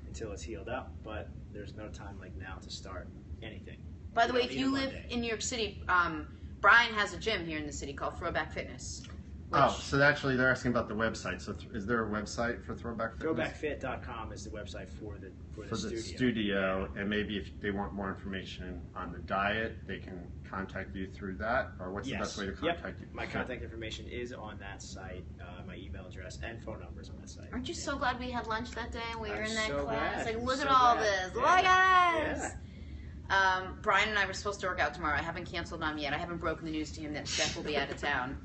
until it's healed up. But there's no time like now to start anything. By the way, if you live in New York City, Brian has a gym here in the city called Throwback Fitness. So actually they're asking about the website. So is there a website for Throwback Fitness? Throwbackfit.com is the website for the studio. And maybe if they want more information on the diet, they can contact you through that? Or what's the best way to contact you? My contact information is on that site. My email address and phone numbers on that site. Aren't you so glad we had lunch that day and we were in that so class? glad. Like, look So at all glad. this. Yeah. Look at this. Yeah. Brian and I were supposed to work out tomorrow. I haven't canceled on him yet. I haven't broken the news to him that Steph will be out of town.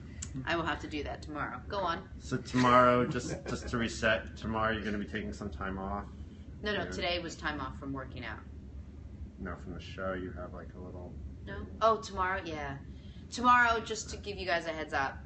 I will have to do that tomorrow. Go on. So tomorrow, just to reset, tomorrow you're going to be taking some time off? No, today was time off from working out. No, from the show you have like a little... No? Oh, tomorrow? Yeah. Tomorrow, just to give you guys a heads up.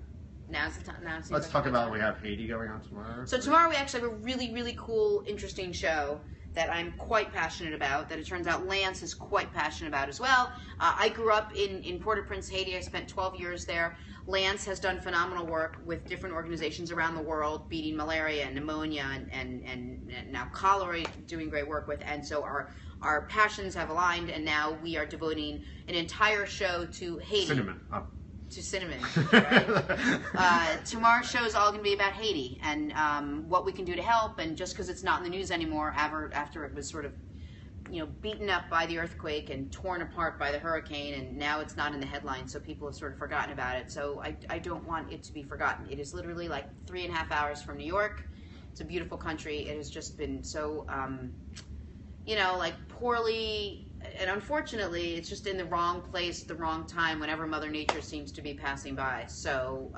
Now's the time. Let's talk about we have Haiti going on tomorrow. So tomorrow we actually have a really, really cool, interesting show that I'm quite passionate about, that it turns out Lance is quite passionate about as well. I grew up in Port-au-Prince, Haiti. I spent 12 years there. Lance has done phenomenal work with different organizations around the world, beating malaria and pneumonia and now cholera, doing great work with. And so our passions have aligned, and now we are devoting an entire show to Haiti. Cinnamon. To cinnamon, right? Tomorrow's show is all going to be about Haiti and what we can do to help. And just because it's not in the news anymore, after it was sort of, beaten up by the earthquake and torn apart by the hurricane, and now it's not in the headlines, so people have sort of forgotten about it. So I don't want it to be forgotten. It is literally like 3.5 hours from New York. It's a beautiful country. It has just been so, like poorly. And unfortunately, it's just in the wrong place at the wrong time whenever Mother Nature seems to be passing by. So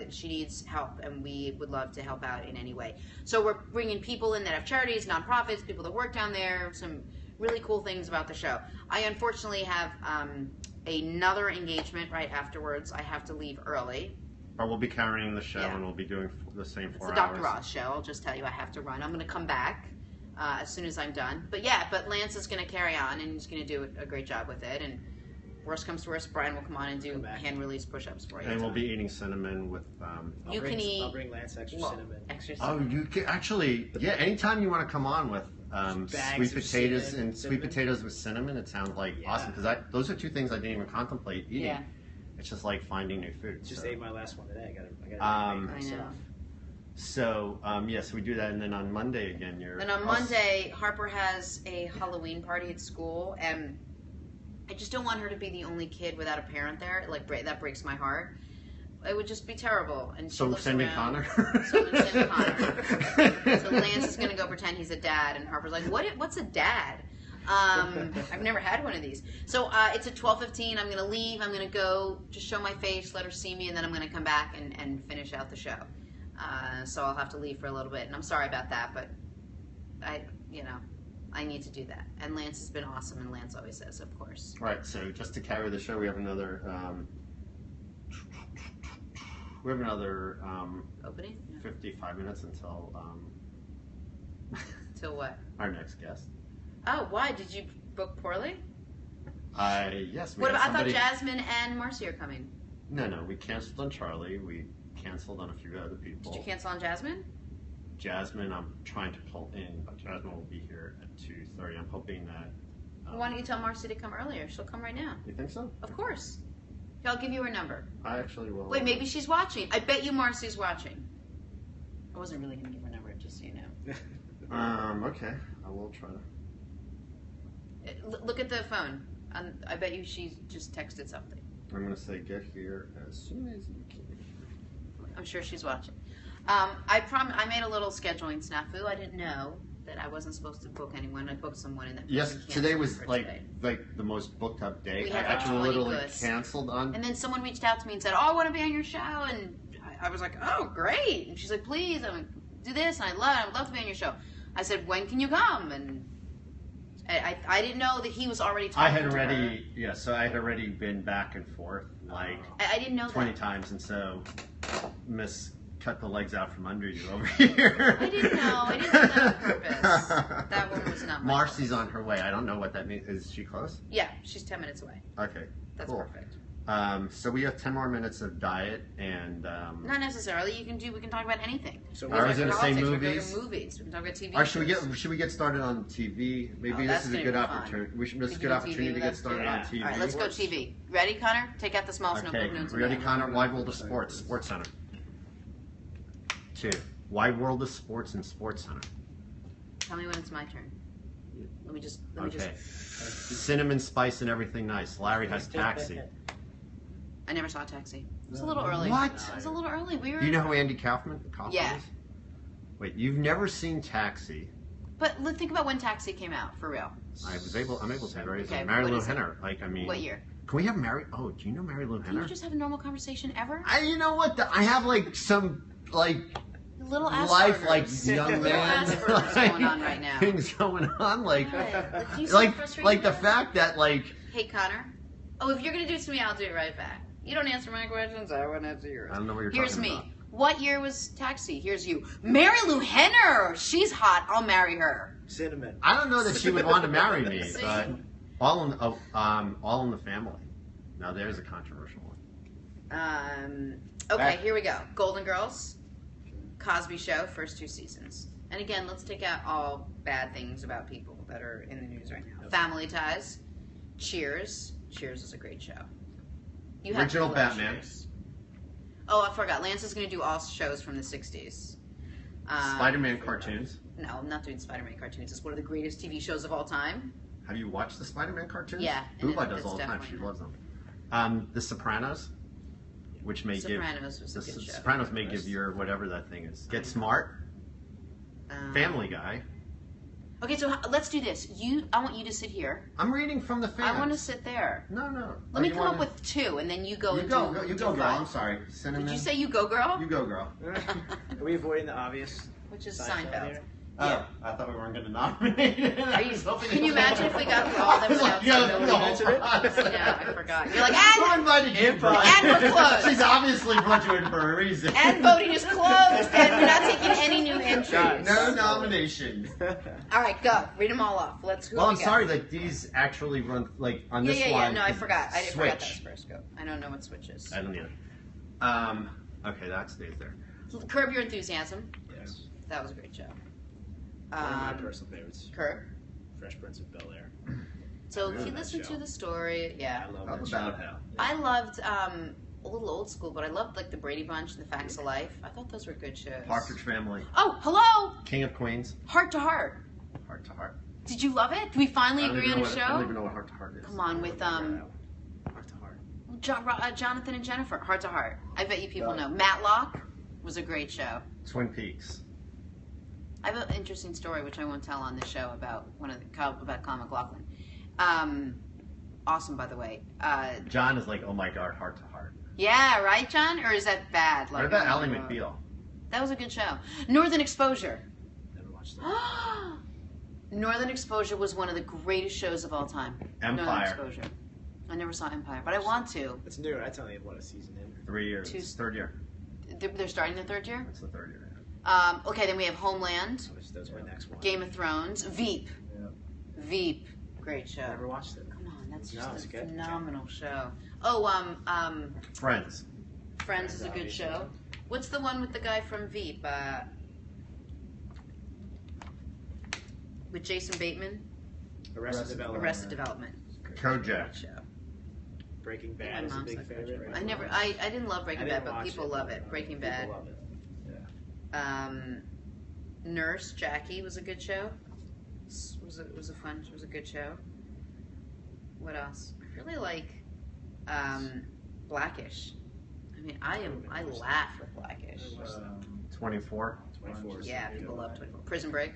she needs help, and we would love to help out in any way. So we're bringing people in that have charities, nonprofits, people that work down there, some really cool things about the show. I unfortunately have another engagement right afterwards. I have to leave early. But we'll be carrying the show, and we'll be doing the same 4 hours. It's the Dr. Ross show. I'll just tell you I have to run. I'm going to come back as soon as I'm done. But Lance is going to carry on, and he's going to do a great job with it. And worst comes to worst, Brian will come on and do hand release push-ups for you. And we'll be eating cinnamon with... I'll bring Lance extra cinnamon. Extra cinnamon. Oh, you can actually... Yeah, anytime you want to come on with sweet potatoes and sweet potatoes with cinnamon, it sounds like awesome. Because those are 2 things I didn't even contemplate eating. Yeah. It's just like finding new food. Just ate my last one today. I gotta make myself. I know. So, so we do that, and then on Monday again, Then on Monday, Harper has a Halloween party at school, and I just don't want her to be the only kid without a parent there. Like, that breaks my heart. It would just be terrible. And so send me Connor. So send Connor. So Lance is going to go pretend he's a dad, and Harper's like, what's a dad? I've never had one of these. So it's at 12:15. I'm going to leave. I'm going to go just show my face, let her see me, and then I'm going to come back and finish out the show. So I'll have to leave for a little bit, and I'm sorry about that, but I need to do that. And Lance has been awesome, and Lance always says, of course. All right, so just to carry the show, we have another opening? 55 minutes until Till what? Our next guest. Oh, why? Did you book poorly? Yes. What about? I thought Jasmine and Marcy are coming. No, we canceled on Charlie. We canceled on a few other people. Did you cancel on Jasmine? Jasmine, I'm trying to pull in, but Jasmine will be here at 2:30. I'm hoping that... Why don't you tell Marcy to come earlier? She'll come right now. You think so? Of course. I'll give you her number. I actually will. Wait, maybe she's watching. I bet you Marcy's watching. I wasn't really going to give her number, just so you know. Okay. I will try to. Look at the phone. I bet you she just texted something. I'm going to say get here as soon as you can. I'm sure she's watching. I made a little scheduling snafu. I didn't know that I wasn't supposed to book anyone. I booked someone, and that yes, person today canceled was for like today. the most booked up day. We I had actually 20 literally books. canceled on. And then someone reached out to me and said, "Oh, I want to be on your show," and I was like, "Oh, great!" And she's like, "Please, I would do this, and I would love to be on your show." I said, "When can you come?" And I didn't know that he was already talking I had to her. already, yeah, so I had already been back and forth like I didn't know 20 that. times, and so Miss cut the legs out from under you over here. I didn't know. I didn't do that on purpose. That one was not my Marcy's fault. on her way. I don't know what that means. Is she close? Yeah, she's 10 minutes away. Okay, That's cool. perfect. So we have 10 more minutes of diet, and Not necessarily. We can talk about anything. So I was going gonna to say movies. movies. We can talk about TV. or shows. should we get started on TV? Maybe Oh, this that's is a gonna good be fun. opportunity. This is a We good can do opportunity TV to with get us? started Yeah. on TV. All right, let's go TV. Ready, Connor? Take out the small Okay, notebook notes. ready, Connor? Wide World of Sports, Sports Center. 2. Wide World of Sports and Sports Center. Tell me when it's my turn. Let me just. Okay. Cinnamon Spice and Everything Nice. Larry has Taxi. I never saw Taxi. It was a little early. What? It was a little early. We were. Do you know who Andy Kaufman Yeah. is? Wait, you've never seen Taxi? But think about when Taxi came out, for real. I'm able to, right? Okay, Mary what Lou is it? Henner. Like, I mean. What year? Can we have Mary? Oh, do you know Mary Lou Can you Henner? just have a normal conversation ever? You know what? I have like some like Little Asperger's. life, like young Little man Asperger's going on right now. things going on, like What? Do you see like how frustrated like the you are? fact that like Hey, Connor. Oh, if you're going to do it to me, I'll do it right back. You don't answer my questions, I won't answer yours. I don't know what you're Here's talking me. about. What year was Taxi? Here's you. Mary Lou Henner. She's hot. I'll marry her. Cinnamon. I don't know that she would want to marry me, See? but All in the Family. Now there's a controversial one. Okay, here we go. Golden Girls, Cosby Show, first 2 seasons. And again, let's take out all bad things about people that are in the news right now. Okay. Family Ties, Cheers. Cheers is a great show. You have Original to love Batman. Cheers. Oh, I forgot. Lance is going to do all shows from the 60s. Spider-Man cartoons. No, I'm not doing Spider-Man cartoons. It's one of the greatest TV shows of all time. Have you watched the Spider-Man cartoons? Yeah, and Booba it's does all the time. She definitely- loves them. The Sopranos, which may Sopranos was give a good show. Sopranos may give your whatever that thing is. Get Smart, Family Guy. Okay, so let's do this. I want you to sit here. I'm reading from the fans. I want to sit there. No. Let me come up with 2, and then you go. You and go, do, you do go, girl. 5. I'm sorry. Cinnamon. Did you say you go, girl? You go, girl. Are we avoiding the obvious? Which is Seinfeld Seinfeld. here? Oh, I thought we weren't going to nominate it. Can you imagine if we got through all of them without Seinfeld? Yeah, I forgot. You're like, Who and invited you? Improv. And we're closed. She's obviously put you in for a reason. voting is closed, and we're not taking any new entries. No nominations. All right, go. Read them all off. Who Well, we I'm got? sorry that these actually run like on Yeah, this yeah, line. yeah. No, I forgot. I forgot that was Switch. first. Go. I don't know what switch is. I don't either. Okay, that stays there. Curb Your Enthusiasm. Yes. That was a great show. One of my personal favorites. Curb. Fresh Prince of Bel-Air. So I if love you that listen show. to the story, yeah. I love How that about show. how? I loved a little old school, but I loved like the Brady Bunch and the Facts of Life. I thought those were good shows. Partridge Family. Oh, hello! King of Queens. Heart to Heart. Heart to Heart. Did you love it? Did we finally I don't agree even on a know I don't show? even know what Heart to Heart is. Come on, with Heart to Heart. Jonathan and Jennifer. Heart to Heart. I bet you people know. Matlock was a great show. Twin Peaks. I have an interesting story which I won't tell on this show about about Colin McLaughlin. Awesome, by the way. John is like, oh my god, Heart to Heart. Yeah, right, John? Or is that bad? What about oh, Ally McBeal? That was a good show. Northern Exposure. Never watched that. Northern Exposure was one of the greatest shows of all time. Empire. Northern Exposure. I never saw Empire, but I want to. It's new. That's only a season in. 3 years. Two- Third year. They're starting the 3rd year? That's the 3rd year. Okay, then we have Homeland, That's my next one. Game of Thrones, Veep. Yeah. Veep. Great show. Never watched it. Come on, that's No, just it's a good. phenomenal show. Oh, Friends. Friends is a good show. What's the one with the guy from Veep? With Jason Bateman? Arrested Development. Arrested Development. Kojak. Great show. Breaking Bad is a big favorite. I didn't love Breaking Bad, but people love it. Breaking Bad. People love it. Yeah. Nurse Jackie was a good show. Was a good show. What else? I really like Blackish. I mean, I laugh with Blackish. 24. 24. Yeah, people love 24. Prison Break.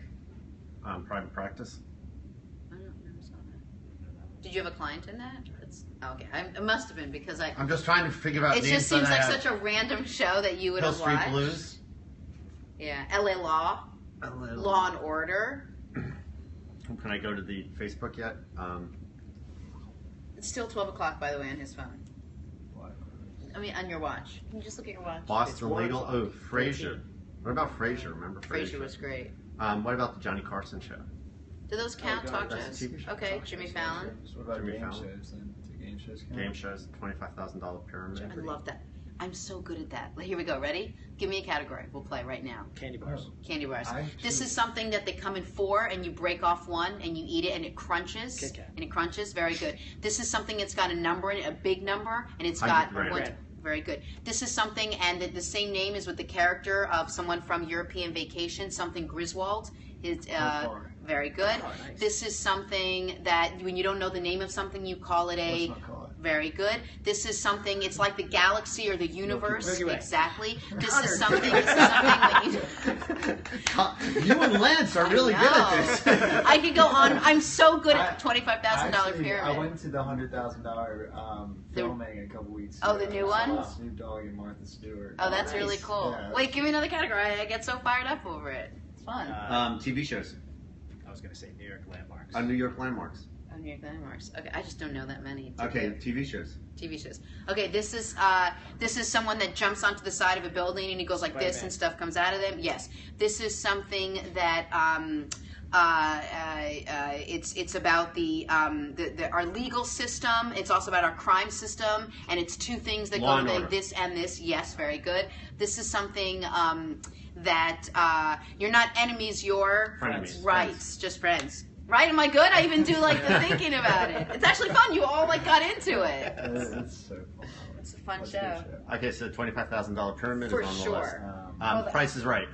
Private Practice. I never saw that. Did you have a client in that? Okay. It must have been because I'm just trying to figure out. It just seems like such a random show that you would have watched. Hill Street Blues. Yeah, L.A. Law. Law and Order. Can I go to the Facebook yet? It's still 12 o'clock, by the way, on his phone. What? I mean, on your watch. Can you just look at your watch? Boston Legal. Oh, Frasier. What about Frasier? Remember Frasier? Frasier was great. What about the Johnny Carson show? Do those count? Talk that's shows? a TV show. Okay, Talk Jimmy shows, Fallon. So what about Jimmy game Fallon? shows then? Do game shows count? Game shows, $25,000 pyramid. I love that. I'm so good at that. Here we go. Ready? Give me a category. We'll play right now. Candy bars. Candy bars. This is something that they come in 4 and you break off one and you eat it and it crunches. Kit Kat. And it crunches. Very good. This is something that's got a number in it, a big number, and it's got Red. Very good. This is something, and the same name is with the character of someone from European Vacation, something Griswold. Very good. Oh, nice. This is something that when you don't know the name of something, you call it a. Let's not call it. Very good. This is something. It's like the galaxy or the universe. Milky Way. Exactly. This is something. That you. You and Lance are really good at this. I could go on. I'm so good at $25,000 Actually, pyramid. I went to the $100,000 filming a couple weeks ago. Oh, the new I saw one? Snoop Dogg and Martha Stewart. Oh, that's nice. really cool. Yeah, Wait, give me another category. I get so fired up over it. It's fun. TV shows. I was going to say New York landmarks. New York landmarks. Oh, New York landmarks. Okay, I just don't know that many. Okay, TV shows. TV shows. Okay, this is someone that jumps onto the side of a building and he goes like this and stuff comes out of them. Yes, this is something that it's about our legal system. It's also about our crime system, and it's two things that Law go and with Order. this and this. Yes, very good. This is something that you're not enemies, you're Frenemies. Right, Friends. just friends. Right? Am I good? I even do like the thinking about it. It's actually fun. You all like got into it. That's so fun. It's a fun That's a show. good show. Okay, so $25,000 pyramid For is on the sure. list. Price is Right.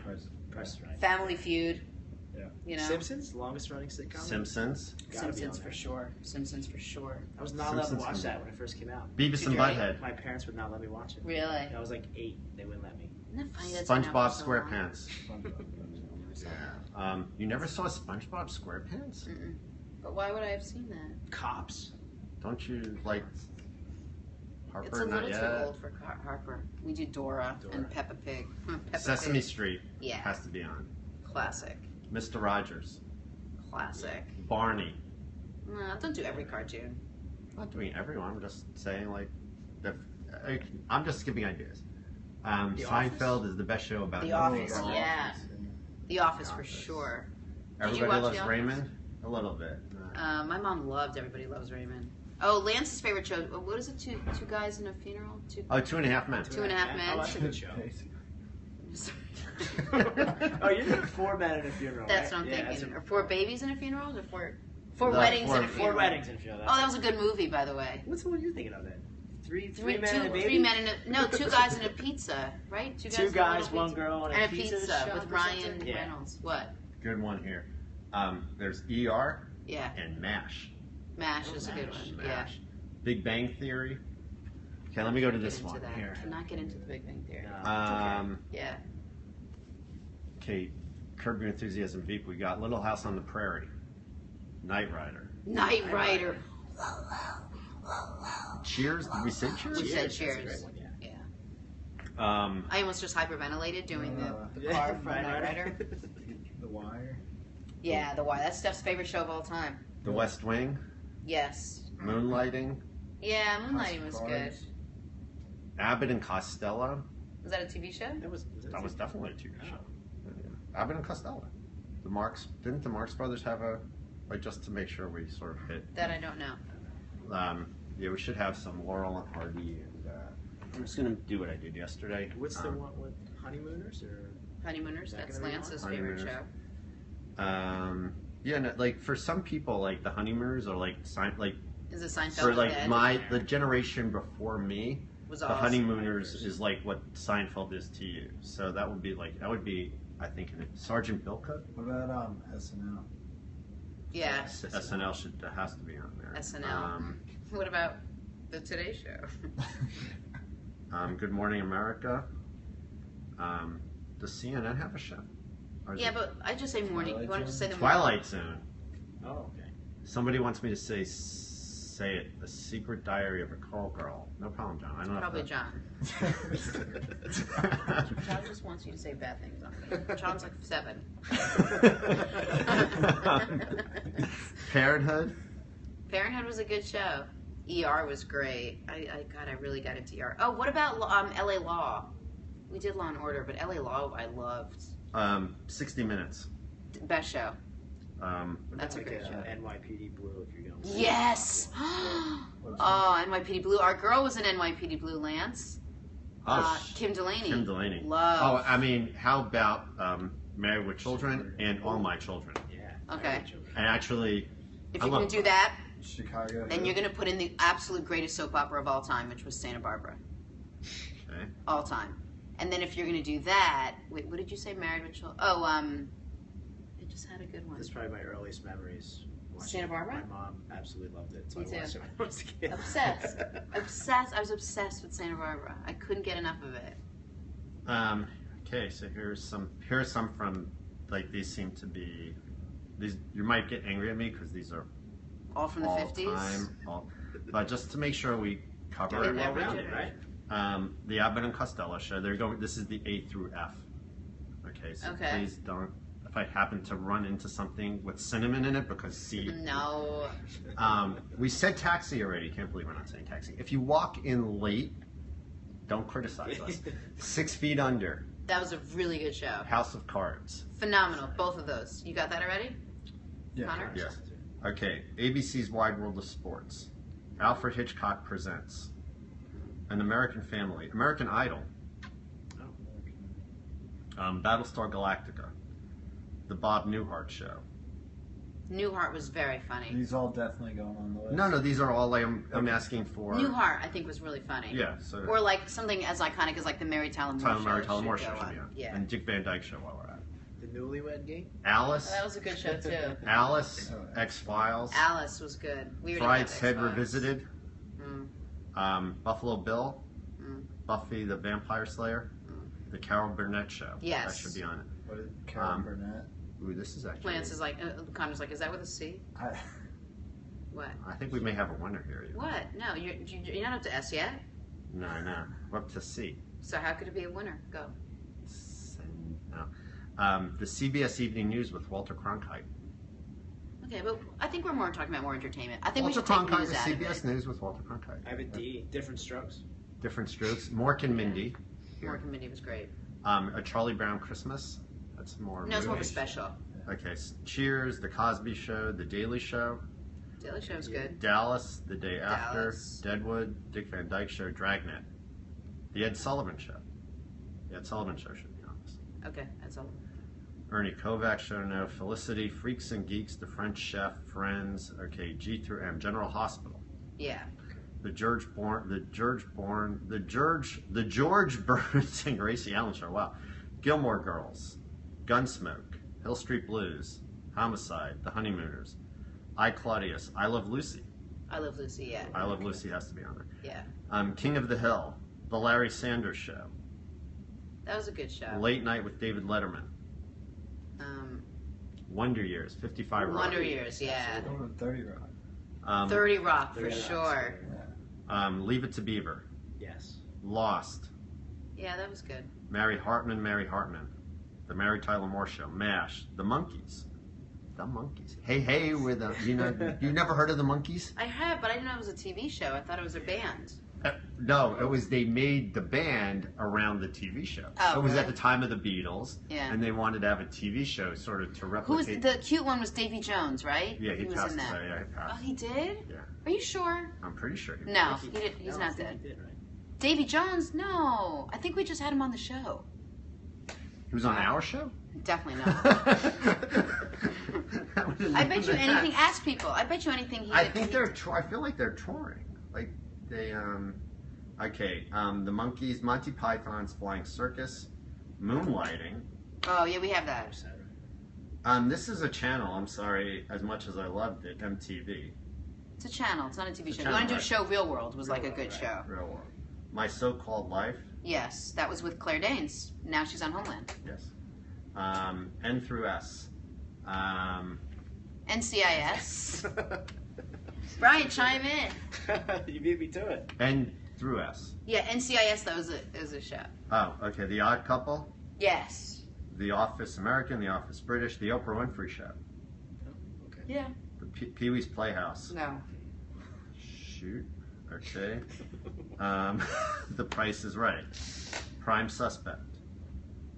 Press right. Family Feud. Yeah. You know. Simpsons, longest running sitcom. Simpsons. Gotta be Simpsons on for there. sure. Simpsons for sure. I was not allowed to Simpsons watch can that be- when it first came out. Beavis and Did you? Butthead. My parents would not let me watch it. Really? I was like 8. They wouldn't let me. Isn't that funny? That's been out SpongeBob for so long. SquarePants. Yeah. You never saw SpongeBob SquarePants? Mm-mm. But why would I have seen that? Cops. Don't you like Harper? It's a Not little yet. too old for Harper. We do Dora. And Peppa Pig. Peppa Sesame Pig. Street Yeah. has to be on. Classic. Mr. Rogers. Classic. Barney. No, don't do every cartoon. I'm not doing everyone. I'm just saying I'm just giving ideas. The Seinfeld Office? is the best show about The nothing. Office, yeah. The Office for sure. Did you Everybody watch Loves The Office? Raymond. A little bit. My mom loved Everybody Loves Raymond. Oh, Lance's favorite show. What is it? Two guys in a funeral. Two and a Half Men. Two and a Half Men. Oh, that's a good show. Basically. Oh, you're doing 4 men in a funeral. That's right? what I'm Yeah, thinking. that's Or 4 babies in a funeral, or four weddings in a 4 funeral. weddings in a funeral. Oh, that was a good movie, by the way. What's the one you're thinking of then? Three men and a baby? 3 men and no, 2 guys and a pizza, right? 2 guys, 2 and a guys, little 1 pizza. girl, and and a pizza shop with or Ryan something? Yeah. Reynolds. What? Good one here. There's ER Yeah, and MASH. MASH is a good one. Yeah. MASH. Big Bang Theory. Okay, let me go to this Get into one that. here. Cannot get into the Big Bang Theory. Yeah. Okay, Curb Your Enthusiasm Veep. We got Little House on the Prairie. Knight Rider. Knight Rider. Cheers. Did we say Cheers? We said That's a Cheers. great one, yeah. Um, I almost just hyperventilated doing the Yeah, car from Knight Rider. The Wire. Yeah, The Wire. That's Steph's favorite show of all time. The West Wing. Yes. Moonlighting. Yeah, Moonlighting was House of good. Cards. Abbott and Costello. Was that a TV show? That was definitely a TV show. Yeah. Abbott and Costello. Didn't the Marx Brothers have just to make sure we sort of hit. That I don't know. Yeah, we should have some Laurel and Hardy, and I'm just gonna do what I did yesterday. What's the one with Honeymooners or? Honeymooners. That That's gonna be Lance's one? favorite Honeymooners. show. Yeah, no, like for some people, like the Honeymooners are like Is Because the Seinfeld For was like dead. the generation before me, Was the awesome. Honeymooners is like what Seinfeld is to you. So that would be I think Sergeant Bilko. What about SNL? Yeah. SNL has to be on there. SNL. What about the Today Show? Good Morning America. Does CNN have a show? Yeah, but I just say morning. You want to say the Twilight Zone. Oh, okay. Somebody wants me to say it. The Secret Diary of a Call Girl. No problem, John. I don't know. Probably John. John just wants you to say bad things on me. John's like 7. Parenthood. Parenthood was a good show. ER was great. I really got into ER. Oh, what about LA Law? We did Law and Order, but LA Law I loved. 60 Minutes. Best show. That's a great show. NYPD Blue, if you're going to Yes! Oh, NYPD Blue. Our girl was in NYPD Blue, Lance. Kim Delaney. Kim Delaney. Love. Oh, I mean, how about Married with Children and All My Children? Yeah. Okay. And actually, If you're going to do that, Chicago. then you're going to put in the absolute greatest soap opera of all time, which was Santa Barbara. Okay. All time. And then if you're going to do that, wait, what did you say? Married with Children? Oh, it just had a good one. That's probably my earliest memories. Santa Barbara? My mom absolutely loved it. So Me I watched too. it when I was a kid. Obsessed. I was obsessed with Santa Barbara. I couldn't get enough of it. Okay, so here's some from, like, these seem to be, you might get angry at me because these are all from the 50s? But just to make sure we cover Yeah, it. Well rounded, right? The Abbott and Costello show. This is the A through F. Okay, so please don't. If I happen to run into something with cinnamon in it, because C. No. We said Taxi already. Can't believe we're not saying Taxi. If you walk in late, don't criticize us. 6 Feet Under. That was a really good show. House of Cards. Phenomenal. Both of those. You got that already? Yeah. Connor? Yes. Okay. ABC's Wide World of Sports. Alfred Hitchcock Presents. An American Family. American Idol. Battlestar Galactica. The Bob Newhart Show. Newhart was very funny. These all definitely going on the list. No, these are all I'm asking for. Newhart, I think, was really funny. Yeah. So. Or like something as iconic as like the Mary Tyler Moore Show. Mary Tyler Moore Show should should be on. Yeah. And Dick Van Dyke Show while we're at it. The Newlywed Game? Alice. Oh, that was a good show too. Alice. X-Files. Alice was good. Brideshead Head Revisited. Mm. Buffalo Bill. Mm. Buffy the Vampire Slayer. The Carol Burnett Show. Yes. That should be on it. What is Carol Burnett? Ooh, this is actually. Lance is like, Connor's like, is that with a C? What? I think we may have a winner here. What? No, you're not up to S yet. No. We're up to C. So how could it be a winner? Go. No. The CBS Evening News with Walter Cronkite. Okay, but I think we're more talking about more entertainment. I think Walter we should take Cronkite news is out CBS of it. News with Walter Cronkite. I have a D. Different Strokes. Different Strokes. Mork and Mindy. Mork and Mindy was great. A Charlie Brown Christmas. That's more. No, it's more of a special. Okay. Cheers. The Cosby Show. The Daily Show. Daily Show was good. Dallas. The Day After. Dallas. Deadwood. Dick Van Dyke Show. Dragnet. The Ed Sullivan Show. The Ed Sullivan Show should be on this. Okay, that's all. Ernie Kovacs Show. No. Felicity. Freaks and Geeks. The French Chef. Friends. Okay. G through M. General Hospital. Yeah. The George Burns and Gracie Allen Show. Wow. Gilmore Girls. Gunsmoke. Hill Street Blues. Homicide. The Honeymooners. I, Claudius. I Love Lucy. I Love Lucy, yeah. I Love Lucy has to be on there. Yeah. King of the Hill. The Larry Sanders Show. That was a good show. Late Night with David Letterman. Wonder Years. 55 Rock. Wonder Years, yeah. 30 Rock. 30 Rock, for 30 Rock, sure. Yeah. Leave It to Beaver. Yes. Lost. Yeah, that was good. Mary Hartman. The Mary Tyler Moore Show. MASH. The Monkees. The Monkees. Hey, with the, you never heard of the Monkees? I have, but I didn't know it was a TV show. I thought it was a band. No, they made the band around the TV show. Oh, it was really? at the time of the Beatles, Yeah. and they wanted to have a TV show sort of to replicate. Who's the cute one was Davy Jones, right? Yeah, he was passed in that. away. Yeah, he passed. Oh, he did? Yeah. Are you sure? I'm pretty sure. No, he did. He's I not think dead. he did, right? Davy Jones? No. I think we just had him on the show. He was on our show? Definitely not. I bet you anything. Ask people. I bet you anything. I think they're. I feel like they're touring. Like they. Okay. The Monkeys, Monty Python's Flying Circus, Moonlighting. Oh yeah, we have that. This is a channel. I'm sorry, as much as I loved it, MTV. It's a channel. It's not a TV show. Channel, You want to do a right. show? Real World was Real like a World, good right. show. Real World. My So-Called Life. Yes, that was with Claire Danes. Now she's on Homeland. Yes. N through S. NCIS. Brian, chime in. You beat me to it. N through S. Yeah, NCIS. That was a show. Oh, okay. The Odd Couple. Yes. The Office American. The Office British. The Oprah Winfrey Show. Okay. Yeah. The Pee-wee's Playhouse. No. Shoot. Okay. The Price is Right. Prime Suspect.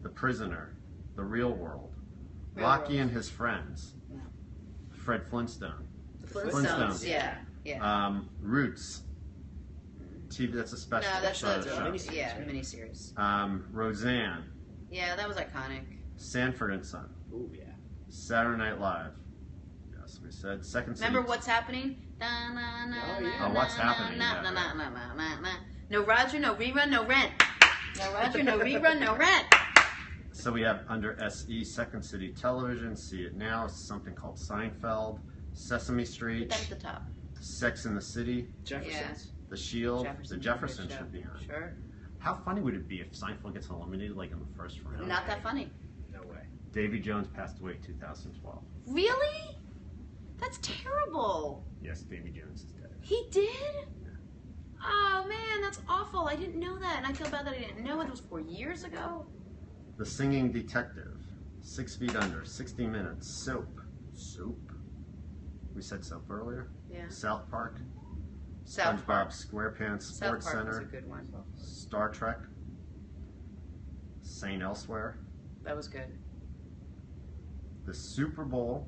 The Prisoner. The Real World. Real Rocky World. and His Friends. No. Fred Flintstone. The Flintstones. Yeah. Yeah. Roots. TV. That's a special. No, that's show. a miniseries, yeah, right? miniseries. Roseanne. Yeah, that was iconic. Sanford and Son. Ooh, yeah. Saturday Night Live. Yes, we said Second City. Remember What's Happening? Oh, What's Happening, yeah, No Roger, no rerun, no rent. No Roger, no rerun, no rent. So we have under SE Second City Television, See It Now, something called Seinfeld, Sesame Put Street, that at the top. Sex in the City, Jeffersons. The Shield, Jefferson, The Jeffersons good show. should be on. Sure. How funny would it be if Seinfeld gets eliminated like in the first round? Not that funny. No way. Davy Jones passed away 2012. Really? That's terrible. Yes, Davy Jones is dead. He did? Oh man, that's awful. I didn't know that, and I feel bad that I didn't know it. It was 4 years ago. The Singing Detective, 6 Feet Under, 60 Minutes, Soap. We said Soap earlier. Yeah. South Park, South SpongeBob SquarePants, South Sports Park was a Center, good one. Star Trek, Saint Elsewhere, That was good. the Super Bowl,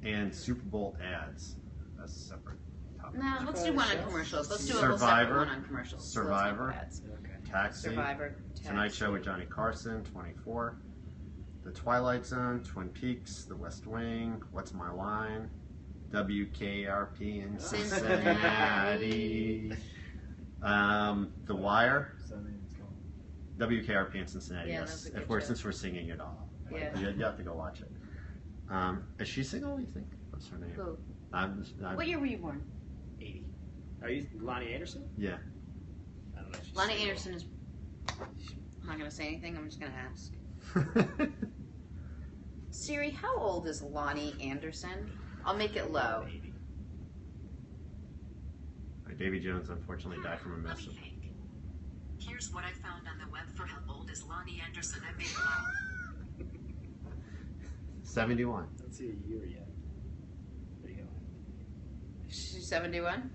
and Super Bowl ads. That's a separate topic. No, let's do one on commercials. Let's do a little Survivor. separate one on commercials. So let's Survivor. not ads. Okay. Taxi, Survivor. Tonight Show with Johnny Carson, 24. The Twilight Zone, Twin Peaks, The West Wing, What's My Line, WKRP in Cincinnati, The Wire, WKRP in Cincinnati. Yeah, Yes, that's a good show. since we're singing it all, Yeah. you have to go watch it. Is she single? You think? What's her name? Who? I'm What year were you born? 80. Are you Lonnie Anderson? Yeah. I don't know. If she's Lonnie single. Anderson is. I'm not gonna say anything. I'm just gonna ask. Siri, how old is Lonnie Anderson? I'll make it low. 80. Davy Jones unfortunately died from a Let me mess. think. Here's what I found on the web for how old is Lonnie Anderson. I made it 71. I don't see a year yet. There you go. She's 71.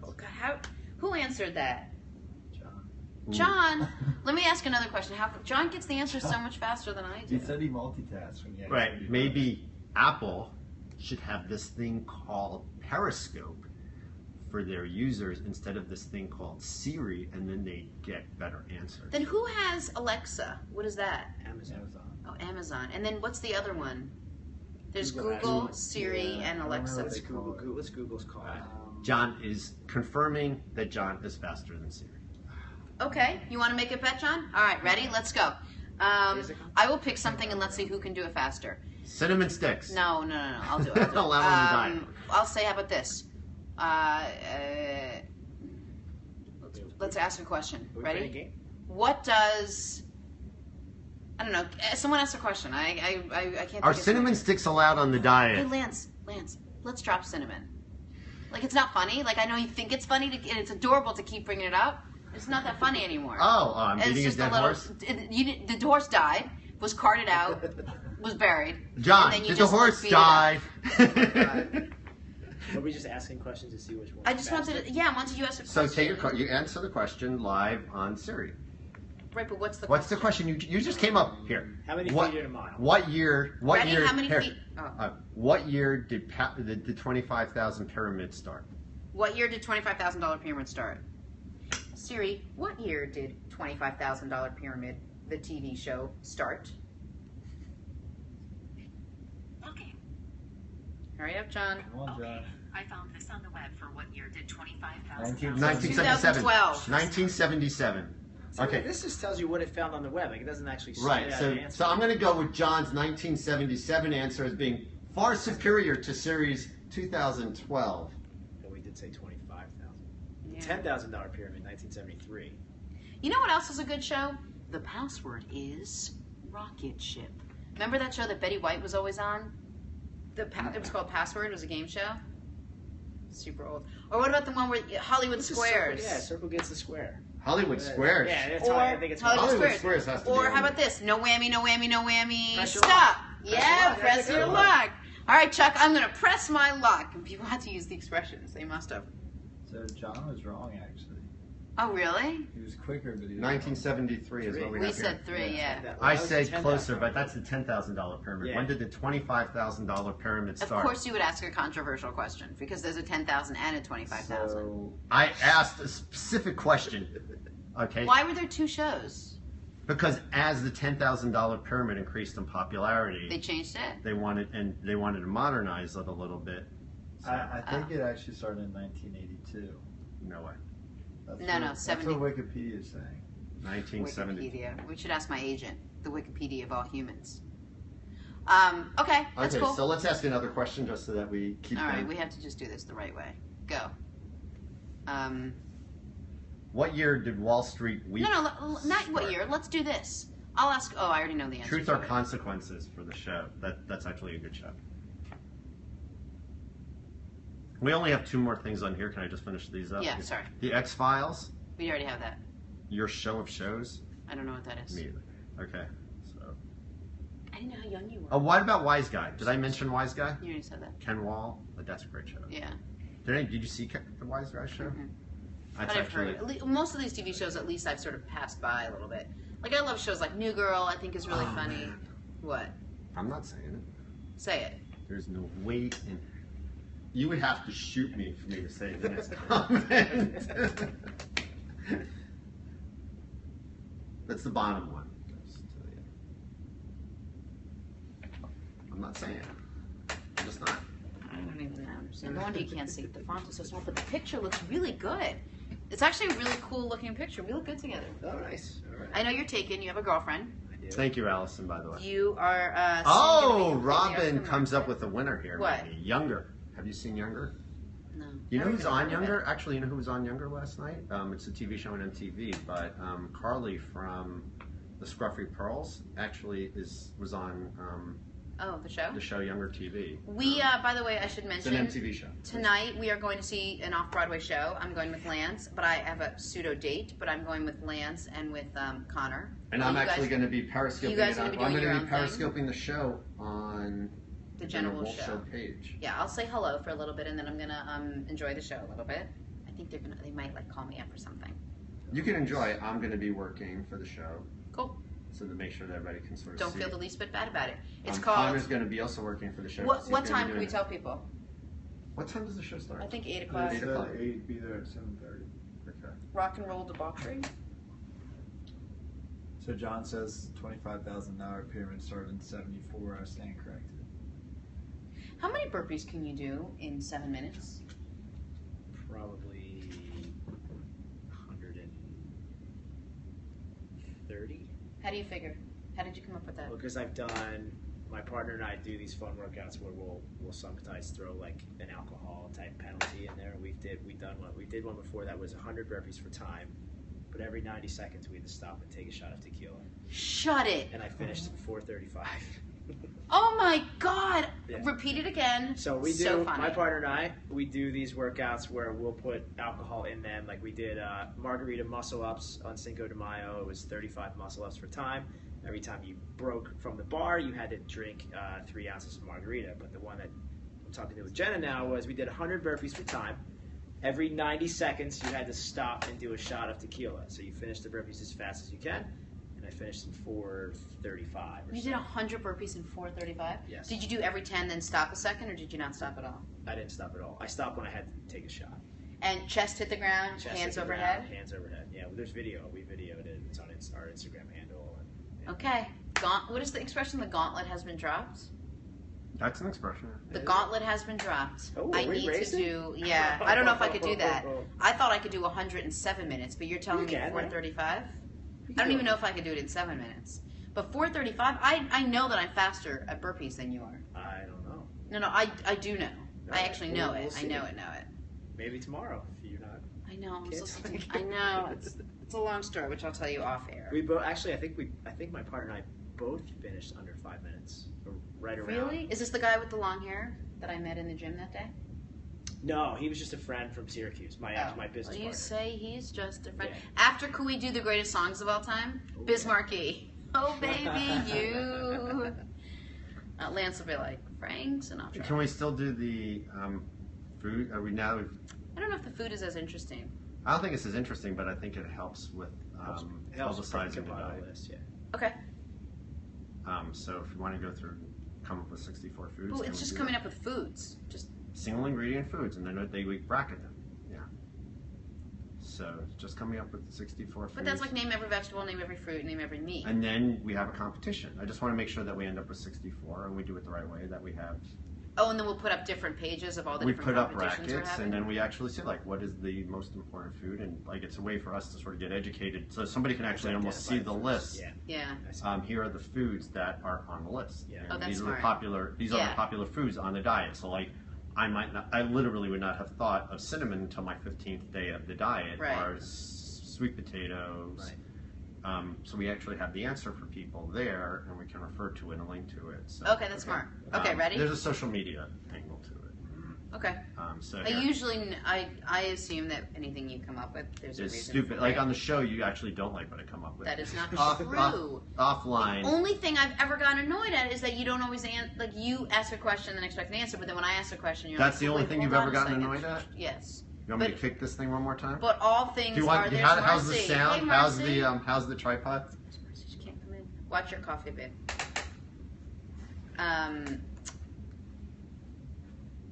Oh God, who answered that? John. Ooh. John. Let me ask another question. How John gets the answers so much faster than I He do? said he multitasks. Yeah, Right, maybe Apple should have this thing called Periscope for their users instead of this thing called Siri, and then they get better answers. Then who has Alexa? What is that? Amazon. Oh, Amazon. And then what's the other one? There's Google Google, has- Siri, yeah, and I don't Alexa. know What's they call Google? What's Google's called? John is confirming that John is faster than Siri. Okay, you want to make a bet, John? All right, ready? Let's go. I will pick something and let's see who can do it faster. Cinnamon sticks. No, I'll do it. I'll do it. Allow him to die. I'll say, how about this? Let's ask a question. Are we playing a Ready? game? What does... I don't know. Someone ask a question. I can't Are think of cinnamon something. sticks allowed on the Hey, diet? Lance, let's drop cinnamon. Like, it's not funny. Like, I know you think it's funny, and it's adorable to keep bringing it up. It's not that funny anymore. I'm It's eating a just dead horse? The horse died, was carted out, was buried. John, and then you did the just, like, horse beat it up. die? Are we just asking questions to see which one? I just wanted to, wanted you to ask a So question. take you answer the question live on Siri. Right, but what's the What's the question? You just came up here. How many What- feet in a mile? What year? What Ready? year? How many here, feet? Oh. What year did the 25,000 pyramid start? What year did $25,000 Pyramid start? Siri, what year did $25,000 Pyramid, the TV show, start? Okay. Hurry up, John. Come on, John. Okay, I found this on the web for what year did 25,000 1977. 2012. 1977. So Okay. this just tells you what it found on the web. Like, it doesn't actually say Right. that So, answer. so I'm going to go with John's 1977 answer as being far superior to series 2012. But we did say 25,000. Yeah. $10,000 pyramid, 1973. You know what else is a good show? The Password is Rocket Ship. Remember that show that Betty White was always on? It was called Password. It was a game show. Super old. Or what about the one where Hollywood What's the Squares? Circle? Yeah, Circle Gets the Square. Hollywood Squares. Yeah, that's Or how I think it's called. Hollywood Squares has to Or be how on about this? No whammy, no whammy, no whammy. Press your Stop. luck. Yeah, Press your luck. press That's a your good one. luck. All right, Chuck, I'm going to press my luck. And people had to use the expressions. They must have. So John was wrong, actually. Oh, really? He was quicker, but he was 1973 is what we We have said here. 3, yeah. I said closer, but that's the $10,000 pyramid. Yeah. When did the $25,000 pyramid Of start? course you would ask a controversial question because there's a 10,000 and a 25,000. So, I asked a specific question. Okay. Why were there 2 shows? Because as the $10,000 pyramid increased in popularity, They changed it? they wanted to modernize it a little bit. So, I think it actually started in 1982. no way. That's No, what, no, that's 70. what Wikipedia is saying. 1970. Wikipedia. We should ask my agent, the Wikipedia of all humans. Okay, that's Okay, cool. so let's ask another question just so that we keep All right, going. we have to just do this the right way. Go. What year did Wall Street week? No, not what year. Let's do this. I'll ask. Oh, I already know the answer. Truth to or it. Consequences for the show. That's actually a good show. We only have 2 more things on here. Can I just finish these up? Yeah, sorry. The X-Files, We already have that. your show of shows. I don't know what that is. Me either. Okay. So. I didn't know how young you were. Oh, what about Wise Guy? Did I mention Wise Guy? You already said that. Ken Wall. But that's a great show. Yeah. Did you see the Wise Guy show? Mhm. That's But I've actually. heard most of these TV shows. At least I've sort of passed by a little bit. Like I love shows like New Girl. I think is really Oh, funny. man. What? I'm not saying it. Say it. There's no weight in. You would have to shoot me for me to say the next comment. That's the bottom one. Just to tell you. I'm not saying it. I'm just not. I don't even understand. No wonder you can't see it. The font is so small, but the picture looks really good. It's actually a really cool looking picture. We look good together. Oh, nice. All right. I know you're taken. You have a girlfriend. I do. Thank you, Allison, by the way. You are. Oh, Robin comes up with a winner here. What? Maybe. Younger. Have you seen Younger? No. You know Never who's even on heard of Younger? it. Actually, you know who was on Younger last night? It's a TV show on MTV, but Carly from the Scruffy Pearls actually was on Oh, the show. the show Younger TV. We, by the way, I should It's mention. an MTV show. Tonight we are going to see an off-Broadway show. I'm going with Lance, but I have a pseudo date. But I'm going with Lance and with Connor. And I'm actually going to be periscoping. you guys it are on- gonna be I'm doing going your to be own thing? periscoping the show on The general Wolf show. page. Yeah, I'll say hello for a little bit, and then I'm gonna enjoy the show a little bit. I think they might like call me up or something. You can enjoy it. I'm going to be working for the show, Cool. so to make sure that everybody can sort of Don't see feel it. the least bit bad about it. It's Connor's called. going to be also working for the show. What He's gonna be time can doing we it. tell people? What time does the show start? I think 8 They o'clock. 8 said o'clock. 8, be there at 7:30. Okay. Rock and roll debauchery. So John says $25,000 pyramid started in 74. I stand corrected. How many burpees can you do in 7 minutes? Probably 130. How do you figure? How did you come up with that? Well, because I've done, my partner and I do these fun workouts where we'll sometimes throw like an alcohol type penalty in there. We did one before that was 100 burpees for time, but every 90 seconds we had to stop and take a shot of tequila. Shut it! And I finished at 4:35. Oh my God! Yeah. Repeat it again. So we do, So funny. my partner and I, we do these workouts where we'll put alcohol in them. Like we did margarita muscle ups on Cinco de Mayo. It was 35 muscle ups for time. Every time you broke from the bar, you had to drink 3 ounces of margarita. But the one that I'm talking to with Jenna now was we did 100 burpees for time. Every 90 seconds, you had to stop and do a shot of tequila. So you finish the burpees as fast as you can. And I finished in 4:35. You did 100 burpees in 4:35? Yes. Did you do every 10 then stop a second, or did you not stop at all? I didn't stop at all. I stopped when I had to take a shot. And chest hit the ground, Chest hands hit the overhead? ground, hands overhead. Yeah, well, there's video. We videoed it. It's on our Instagram handle. And Okay. What is the expression, the gauntlet has been dropped? That's an expression. The gauntlet has been dropped. Oh, I need to do. Yeah, I don't know if I could do that. I thought I could do 107 minutes, but you're telling me 4:35. I don't even know if I could do it in 7 minutes. But 4:35, I know that I'm faster at burpees than you are. I don't know. No, I do know. I actually know it. I know it. Maybe tomorrow if you're not. I know. I know. It's a long story, which I'll tell you off air. We both actually. I think my partner and I both finished under 5 minutes, or right around. Really? Is this the guy with the long hair that I met in the gym that day? No, he was just a friend from Syracuse. My business partner. You say he's just a friend. Yeah. After could we do the greatest songs of all time? Ooh, Bismarcky. Oh baby, you. Lance will be like Frank Sinatra. Can we still do the food? Are we now? I don't know if the food is as interesting. I don't think it's as interesting, but I think it helps with publicizing the diet. List, yeah. Okay. So if you want to go through, come up with 64 foods. Well, it's just coming up with foods. Just single ingredient foods, and then we bracket them. Yeah. So it's just coming up with 64 foods. But that's like name every vegetable, name every fruit, name every meat. And then we have a competition. I just want to make sure that we end up with 64, and we do it the right way. That we have. Oh, and then we'll put up different pages of all the different competitions we're having. We put up brackets, and then we actually see like what is the most important food, and like it's a way for us to sort of get educated, so somebody can actually almost see the list. Yeah. Here are the foods that are on the list. Yeah. Oh, that's these smart. are the popular foods on the diet. So like, I literally would not have thought of cinnamon until my 15th day of the diet, Right. or sweet potatoes. Right. So we actually have the answer for people there, and we can refer to it and link to it. So, Okay, that's smart. Okay, ready? There's a social media angle to it. Okay. So I usually, I assume that anything you come up with, there's a it's reason stupid. for Like it. on the show, you actually don't like what I come up with. That is not true. Offline. The only thing I've ever gotten annoyed at is that you don't always like you ask a question and expect an answer, but then when I ask a question, you're That's like, the only wait, thing hold you've on ever a gotten second. annoyed at? Yes. You want me to kick this thing one more time? But all things are there. How's the sound? Hey, how's Marcy. how's the tripod? She can't come in. Watch your coffee, babe.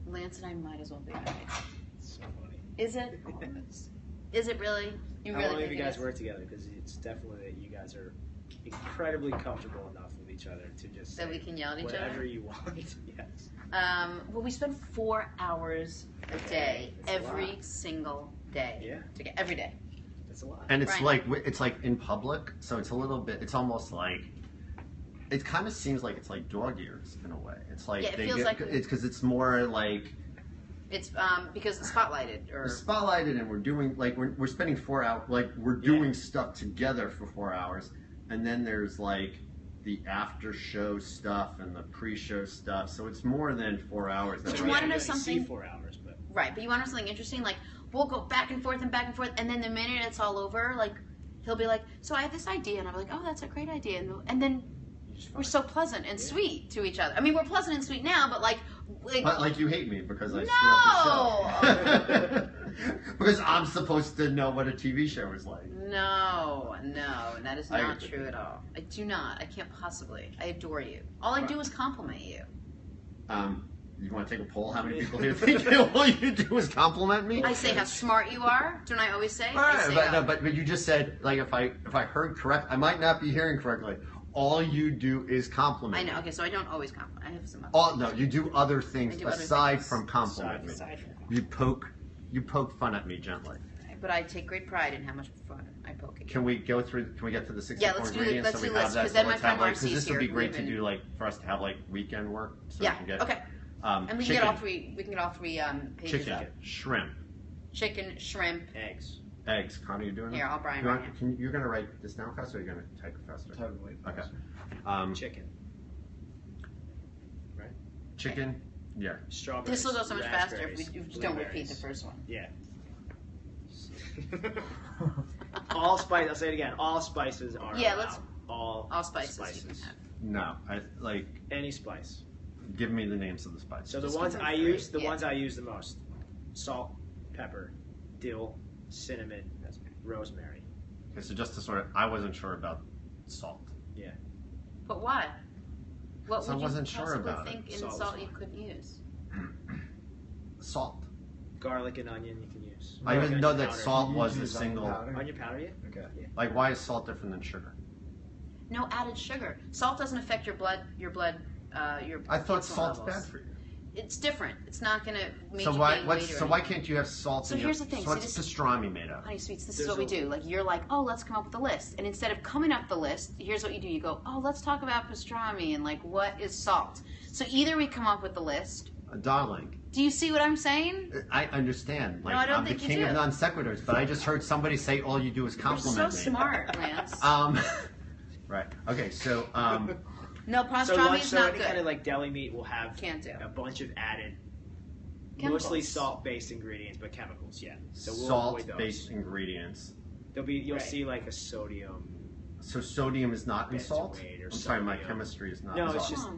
Lance and I might as well be married. So funny. Is it? Is it really? You How really long have think you it guys is? worked together? Because it's definitely that you guys are incredibly comfortable enough with each other to just That say we can yell at each whatever other? you want. Yes. Well, we spend 4 hours a day, That's a every lot. single day. Yeah. Every day. That's a lot. And it's Right. it's like in public, so it's a little bit. It's almost like. It kind of seems like it's like dog ears in a way. It's like Yeah, it feels like- it's because it's more like It's because it's spotlighted or it's spotlighted, and we're doing like we're spending 4 hours, like we're doing stuff together for 4 hours, and then there's like the after show stuff and the pre-show stuff. So it's more than 4 hours. But that you we're- wanna know only see something? 4 hours, but right. But you want to know something interesting? Like we'll go back and forth, and then the minute it's all over, like he'll be like, "So I have this idea," and I'm like, "Oh, that's a great idea," and then you just we're find- so pleasant and sweet to each other. I mean, we're pleasant and sweet now, but like But like you hate me because I No! screw up the show. Because I'm supposed to know what a TV show is like. No, and that is I not agree. true at all. I do not. I can't possibly. I adore you. All I do is compliment you. You want to take a poll? How many people here think all you do is compliment me? I say how smart you are. Don't I always say? All I right, say, but, no, but you just said like if I heard correct, I might not be hearing correctly. All you do is compliment. I know. Okay, so I don't always compliment. I have some other. Oh no, you do other things I do other aside things. from compliment me. Aside from You poke fun at me gently. But I take great pride in how much fun I poke at you. Can we go through? Can we get to the 64 Yeah, let's do the- ingredients? let's so do we have lists, that. 'cause then my let's friend have, like, Marcy's this would be here. great We've to been- do, like for us to have like weekend work. So Yeah. we can get, Okay. And we can chicken, get all three. We can get all three pages chicken, up. shrimp, Chicken, shrimp. eggs. eggs. Connor, you doing Here, it? I'll Brian You right want- you're gonna write this down fast, or you're gonna type it faster? Totally. Okay. Chicken. Right? Chicken. Yeah. Strawberries. This will go so much faster if we raspberries, don't repeat the blueberries. first one. Yeah. All spice. I'll say it again. All spices are Yeah, allowed. let's- all spices you can have. No, I like. Any spice. Give me the names of the spices. So the Just ones give me I three. use, the Yeah. ones I use the most: salt, pepper, dill, cinnamon, rosemary. Okay, so just to sort of, I wasn't sure about salt. Yeah. But why? What So I would wasn't you sure possibly about it. think in Salt salt, is you fine. couldn't use? Salt. Garlic and onion you can use. I didn't know that Powder. salt was You a use onion single. powder? Onion powder, yeah. Okay. Like, why is salt different than sugar? No added sugar. Salt doesn't affect your blood your. I thought insulin salt's levels. bad for you. It's different. It's not going to make So you why gain weight or why anything. can't you have salt? So in here's your, the thing. So what's pastrami made of? Honey Sweets, this There's is what we a- do. Like, you're like, oh, let's come up with a list. And instead of coming up the list, here's what you do. You go, oh, let's talk about pastrami and, like, what is salt? So either we come up with the list. Darling, Do you see what I'm saying? I understand. Like, No, I don't I'm the think you king of do. non sequiturs, but I just heard somebody say all you do is You're compliment so me. smart, Lance. Right. Okay. So No, So pastrami lunch, is so not any good. kind of like deli meat will have Can't do. a bunch of added, Chemicals. mostly salt-based ingredients, but chemicals. Yeah. So we'll avoid those. salt-based ingredients. You'll Right. see like a sodium. So sodium is not in salt. Benzoate or I'm sorry, my sodium. chemistry is not. No, in it's salt. just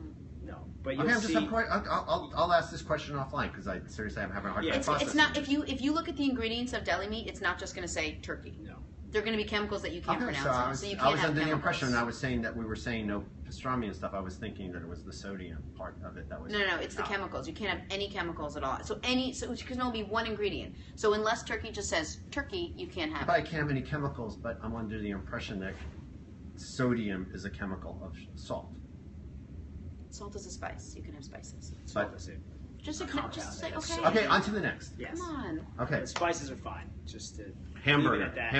no. But you'll Okay, I'm see. just. I'll ask this question offline because I seriously am having a hard Yeah, time It's processing. not if you look at the ingredients of deli meat, it's not just going to say turkey. No. They're going to be chemicals that you can't Okay, pronounce. so I now, was, so you I can't was have under the chemicals. impression I was saying that we were saying no pastrami and stuff. I was thinking that it was the sodium part of it that was. No, it's the out. chemicals. You can't have any chemicals at all. So it can only be one ingredient. So unless turkey just says turkey, you can't have If it. I can't have any chemicals, but I'm under the impression that sodium is a chemical of salt. Salt is a spice. You can have spices. Salt is it. Just compound, just say I guess. okay. Okay, on to the next. Yes. Come on. Okay, The spices are fine. Just to hamburger. leave it at that.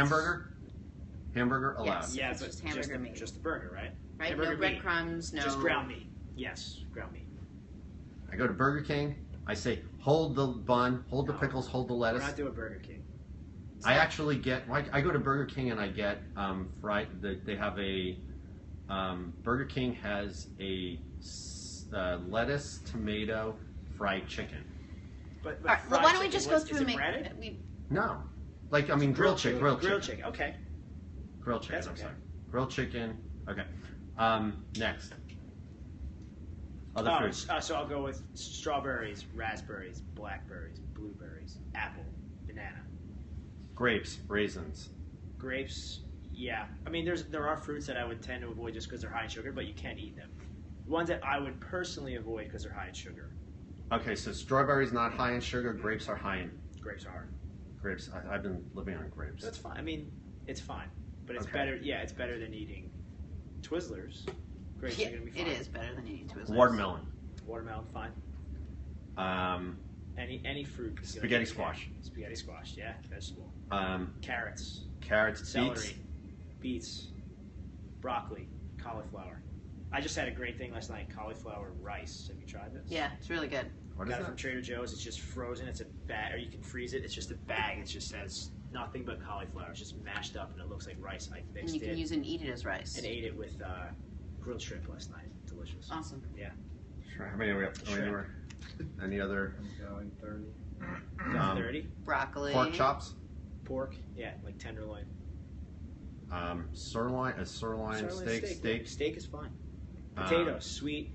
Hamburger allowed. Yes. Yeah, It's but just hamburger meat. just the burger, right? Right? Hamburger No meat. breadcrumbs. No. Just ground meat. Yes, ground meat. I go to Burger King. I say, hold the bun, hold the No. pickles, hold the We're lettuce. not doing Burger King. I actually get. I go to Burger King and I get fried. They have a Burger King has a lettuce, tomato, fried chicken. But All right. Well, fried why don't we chicken, just go what's- through is and it make breaded? No, like I mean grilled chicken. Grilled chicken. Okay. Grilled chicken. That's I'm okay. sorry. Grilled chicken. Okay. Next. Other Oh, foods. so I'll go with strawberries, raspberries, blackberries, blueberries, apple, banana, Grapes, raisins. grapes. Yeah, I mean there are fruits that I would tend to avoid just because they're high in sugar, but you can't eat them. Ones that I would personally avoid because they're high in sugar. Okay, so strawberries not high in sugar. Grapes are high in Grapes are. grapes. I've been living on grapes. That's fine. I mean, it's fine, but it's Okay. better. Yeah, it's better than eating Twizzlers. Grapes Yeah, are gonna be it fine. is better than eating Twizzlers. Watermelon. Watermelon, fine. Any fruit. is gonna Spaghetti be okay. squash. Spaghetti squash. Yeah, vegetable. Um, Carrots. carrots, Celery, beets, broccoli, cauliflower. I just had a great thing last night, cauliflower rice. Have you tried this? Yeah, it's really good. What is Got it that? from Trader Joe's. It's just frozen. It's a bag, or you can freeze it. It's just a bag. It just says nothing but cauliflower. It's just mashed up, and it looks like rice. I And mixed you can it use it and eat it as rice. and ate it with grilled shrimp last night. Delicious. Awesome. Sure. How many are we up? How many Sure. were- Any other I'm going 30. Um, 30 Broccoli. pork chops? pork. Yeah, like tenderloin. Sirloin, Sirloin steak. Steak is fine. Potatoes, sweet.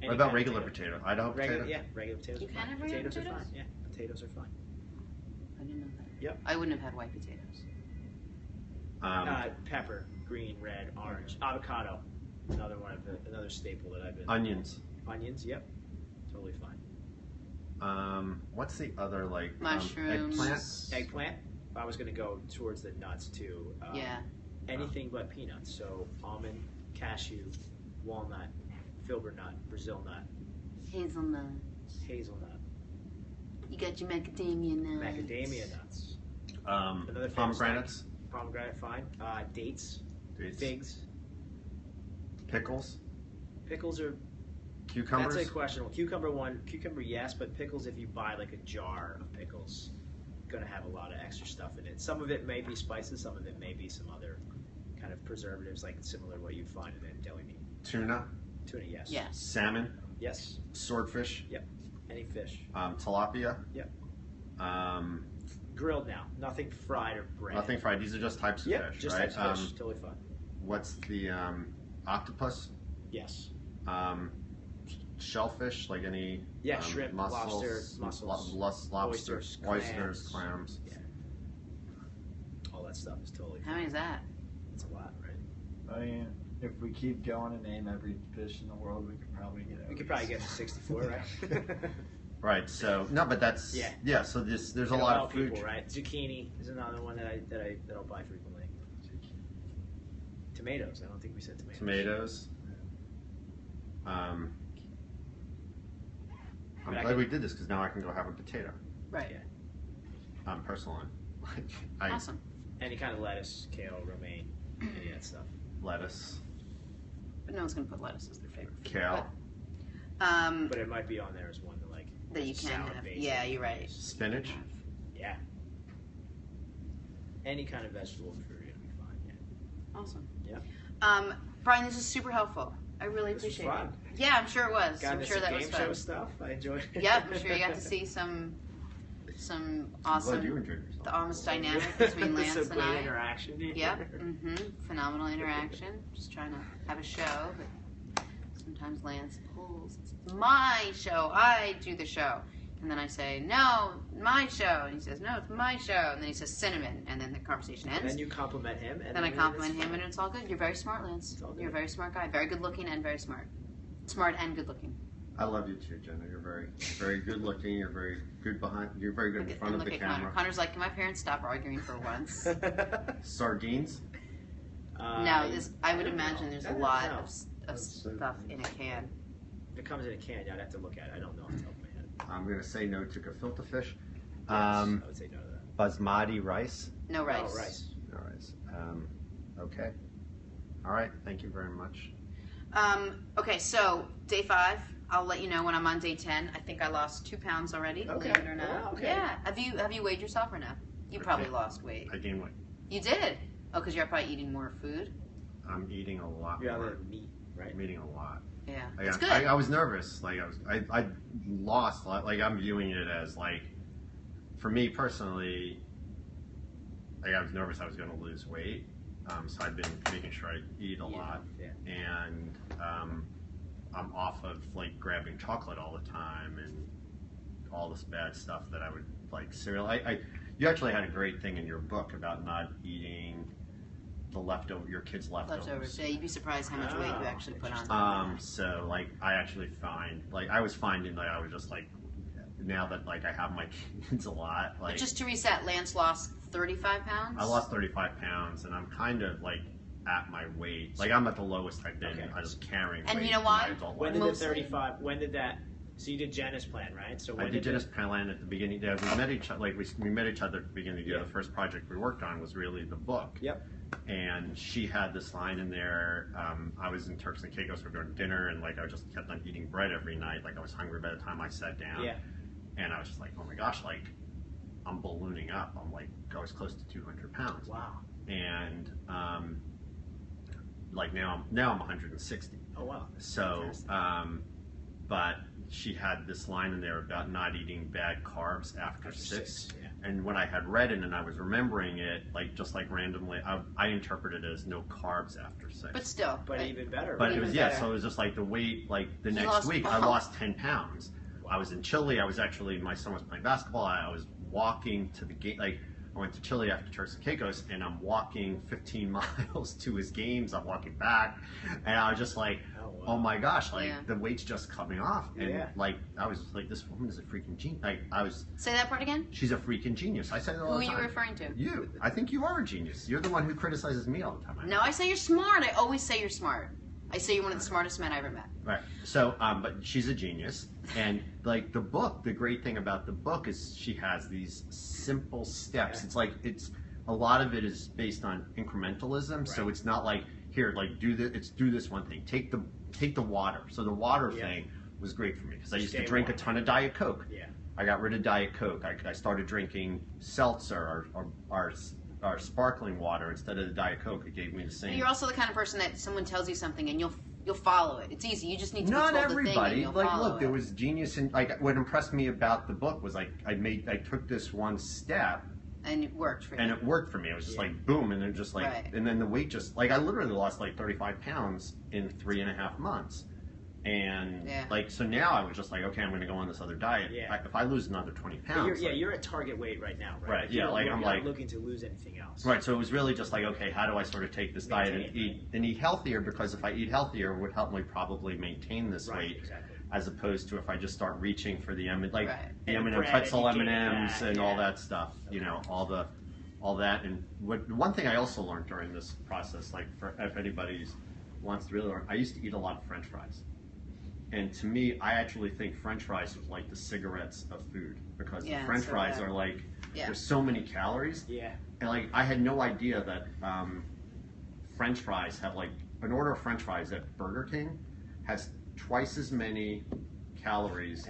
Any What about kind of regular potato? Idaho Regular, potato? yeah, regular potatoes. You are can fine. have regular potatoes are potatoes? fine. Yeah, potatoes are fine. I didn't know that. Yep. I wouldn't have had white potatoes. Pepper, green, red, orange, avocado. Another one of another staple that I've been. Onions. Onions, yep, totally fine. What's the other like? Mushrooms. Eggplant. Eggplant. I was gonna go towards the nuts too. Yeah. Anything but peanuts. So almond, cashew, walnut, filbert nut, Brazil nut, Hazelnut. hazelnut, You got your macadamia nuts. macadamia nuts. Another famous Pomegranates. Pomegranate, fine. Dates, Dates. figs, Pickles. pickles are. Cucumbers. That's a questionable. Cucumber, yes, but pickles, if you buy like a jar of pickles, gonna have a lot of extra stuff in it. Some of it may be spices, some of it may be some other kind of preservatives, like similar to what you'd find in deli meat. Tuna. Tuna, yes. Yes. Salmon. Yes. Swordfish. Any fish. Tilapia. Yep. Um, Grilled now. Nothing fried or breaded. nothing fried. These are just types of Yep, fish, just right? types of fish. Totally fine. What's the octopus? Yes. Shellfish, like any Yeah, shrimp, mussels, mussels, lobsters, oysters, clams. Yeah. All that stuff is totally How fine. many is that? It's a lot, right? I mean, if we keep going and name every fish in the world, we could probably get. We could probably get to 64, right? Right. So no, but that's Yeah. So there's a It'll lot help of food. people, right? Zucchini is another one that I'll buy frequently. Tomatoes. I don't think we said tomatoes. Tomatoes. I'm glad we did this because now I can go have a potato. Right. Yeah. Personally. Awesome. Any kind of lettuce, kale, romaine, any of that stuff. Lettuce. But no one's going to put lettuce as their favorite food. Kale. But it might be on there as one to like. That you can have. Yeah, you're right. Spinach. Yeah. Any kind of vegetable and fruit, it'll be fine. Yeah. Awesome. Yeah. Brian, this is super helpful. I really This was appreciate fun. it. Yeah, I'm sure it was. Got I'm into sure some that was game fun. show stuff. I enjoyed it. Yep, I'm sure you got to see some awesome. Glad you enjoyed yourself. The almost dynamic between Lance Some and I. great interaction. Yep. Phenomenal interaction. Just trying to have a show, but sometimes Lance pulls. It's my show. I do the show. And then I say, no, my show. And he says, no, it's my show. And then he says cinnamon. And then the conversation ends. And then you compliment him. And then I compliment him, and it's all good. You're very smart, Lance. You're a very smart guy. Very good looking and very smart. Smart and good looking. I love you too, Jenna. You're very good looking. You're very good behind. You're very good in front of the camera. Connor's like, can my parents stop arguing for once? Sardines. No, I would imagine there's a lot of stuff in a can. If it comes in a can, I'd have to look at it. I don't know off the top of my head. I'm gonna say no to gefilte fish. I would say no to that. Basmati rice. No rice. Oh, rice. No rice. Okay. All right. Thank you very much. Okay, so day 5. I'll let you know when I'm on day 10. I think I lost 2 pounds already. Okay. Believe it or not. Wow, okay. Yeah. Have you weighed yourself or no? You probably lost weight. I gained weight. You did. Oh, because you're probably eating more food. I'm eating a lot You're more. out of meat, right? I'm eating a lot. Yeah. I, It's good. I was nervous. Like I lost. Like I'm viewing it as like, for me personally, like I was nervous I was going to lose weight. So I've been making sure I eat a lot, and I'm off of like grabbing chocolate all the time and all this bad stuff that I would like cereal. You actually had a great thing in your book about not eating the your kids' leftovers. Yeah, you'd be surprised how much weight you actually put on. So like I actually find like I was finding that I was just like, now that like I have my kids a lot, like, but just to reset, Lance lost 35 pounds. I lost 35 pounds, and I'm kind of like at my weight. Like I'm at the lowest I've been. I was carrying. And weight you know in why? my adult When life. did the 35? When did that? So you did Jenna's plan, right? So when I did Jenna's plan at the beginning. Yeah, we met each other. Like we met each other at the beginning of the year. The first project we worked on was really the book. Yep. And she had this line in there. I was in Turks and Caicos. We were doing dinner, and like I just kept on eating bread every night. Like I was hungry by the time I sat down. Yeah. And I was just like, oh my gosh, like I'm ballooning up. I'm like, I was close to 200 pounds. Wow. And like now I'm 160. Oh wow. So, but she had this line in there about not eating bad carbs after 6. Yeah. And when I had read it and I was remembering it, like just like randomly, I interpreted it as no carbs after 6. But still. But even better. But it was better. so it was just like the weight. Like the You next lost week, I pounds. lost 10 pounds. I was in Chile. I was actually, my son was playing basketball. I was walking to the gate. Like I went to Chile after Turks and Caicos, and I'm walking 15 miles to his games. I'm walking back, and I was just like, oh my gosh, like the weight's just coming off. And like I was like, this woman is a freaking genius. Like I was. Say that part again. She's a freaking genius. I said it all Who the time. are you referring to? You. I think you are a genius. You're the one who criticizes me all the time. No, I say you're smart. I always say you're smart. I say you're one of the smartest men I ever met. Right. So, but she's a genius, and like the book, the great thing about the book is she has these simple steps. It's like a lot of it is based on incrementalism. Right. So it's not like here, like do this one thing. Take the water. So the water thing was great for me because I used to drink a ton of Diet Coke. Yeah. I got rid of Diet Coke. I started drinking seltzer or sparkling water instead of the Diet Coke. It gave me the same. But you're also the kind of person that someone tells you something and you'll follow it. It's easy. You just need to Not be told everybody. the thing and you'll like, follow look, it. there was genius in like what impressed me about the book was like I took this one step. And it worked for you. And it worked for me. It was just like boom, and then just like, and then the weight just like I literally lost like 35 pounds in 3.5 months. And like so now I was just like, okay, I'm going to go on this other diet. Yeah. If I lose another 20 pounds, you're at target weight right now, right? Right. Yeah. Like I'm you're like not looking to lose anything else. Right. So it was really just like, okay, how do I sort of take this diet and eat healthier? Because if I eat healthier, it would help me probably maintain this weight, as opposed to if I just start reaching for the M&M pretzel M&Ms and all that stuff. You know, all that. And one thing I also learned during this process, like if anybody wants to really learn, I used to eat a lot of French fries. And to me, I actually think French fries was like the cigarettes of food, because the French so fries bad. are like, Yeah. there's so many calories. Yeah. And like, I had no idea that French fries have like, an order of French fries at Burger King has twice as many calories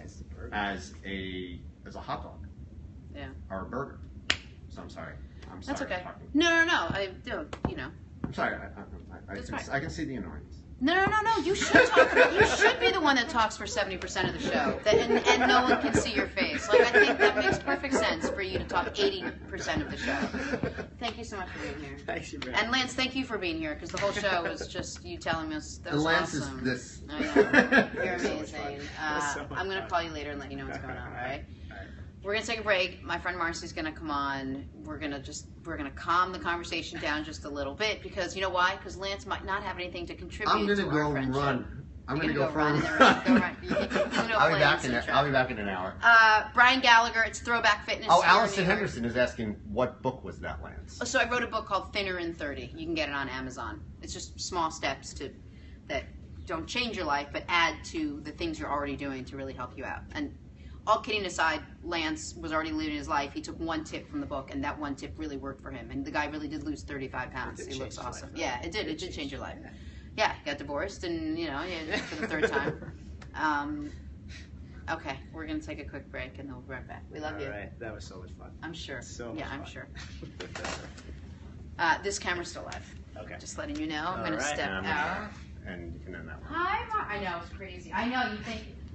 as a hot dog. Yeah. Or a burger. So I'm sorry. That's okay. Talking. No. I don't. You know. I'm sorry. That's fine. I can see the annoyance. No. You should talk. You should be the one that talks for 70% of the show, and no one can see your face. Like, I think that makes perfect sense for you to talk 80% of the show. Thank you so much for being here. Thanks, you, And Lance, thank you for being here, because the whole show was just you telling us that And was Lance awesome. is this. I know. You're So much fun. amazing. So much I'm gonna fun. call you later and let you know what's going on. All right. All right. We're gonna take a break. My friend Marcy's gonna come on. We're gonna calm the conversation down just a little bit, because you know why? Because Lance might not have anything to contribute. I'm gonna to our go friendship. run. I'm You're gonna go run. for a Go run. run. You can go I'll play be back in in. some I'll be back in an hour. Brian Gallagher. It's Throwback Fitness. Oh, here in Allison New York. Henderson is asking, what book was that, Lance? So I wrote a book called Thinner in 30. You can get it on Amazon. It's just small steps that don't change your life, but add to the things you're already doing to really help you out. And all kidding aside, Lance was already living his life. He took one tip from the book, and that one tip really worked for him. And the guy really did lose 35 pounds. It did He looks change his awesome. life, Yeah, it did. It did change your life. Yeah. Yeah, he got divorced, and for the third time. Okay, we're gonna take a quick break, and then we'll be right back. We love you. All right. That was so much fun. I'm sure. So much Yeah, I'm fun. sure. This camera's still live. Okay. Just letting you know. I'm All gonna right. step And out. and you can end that one. Hi, I know it's crazy. I know you think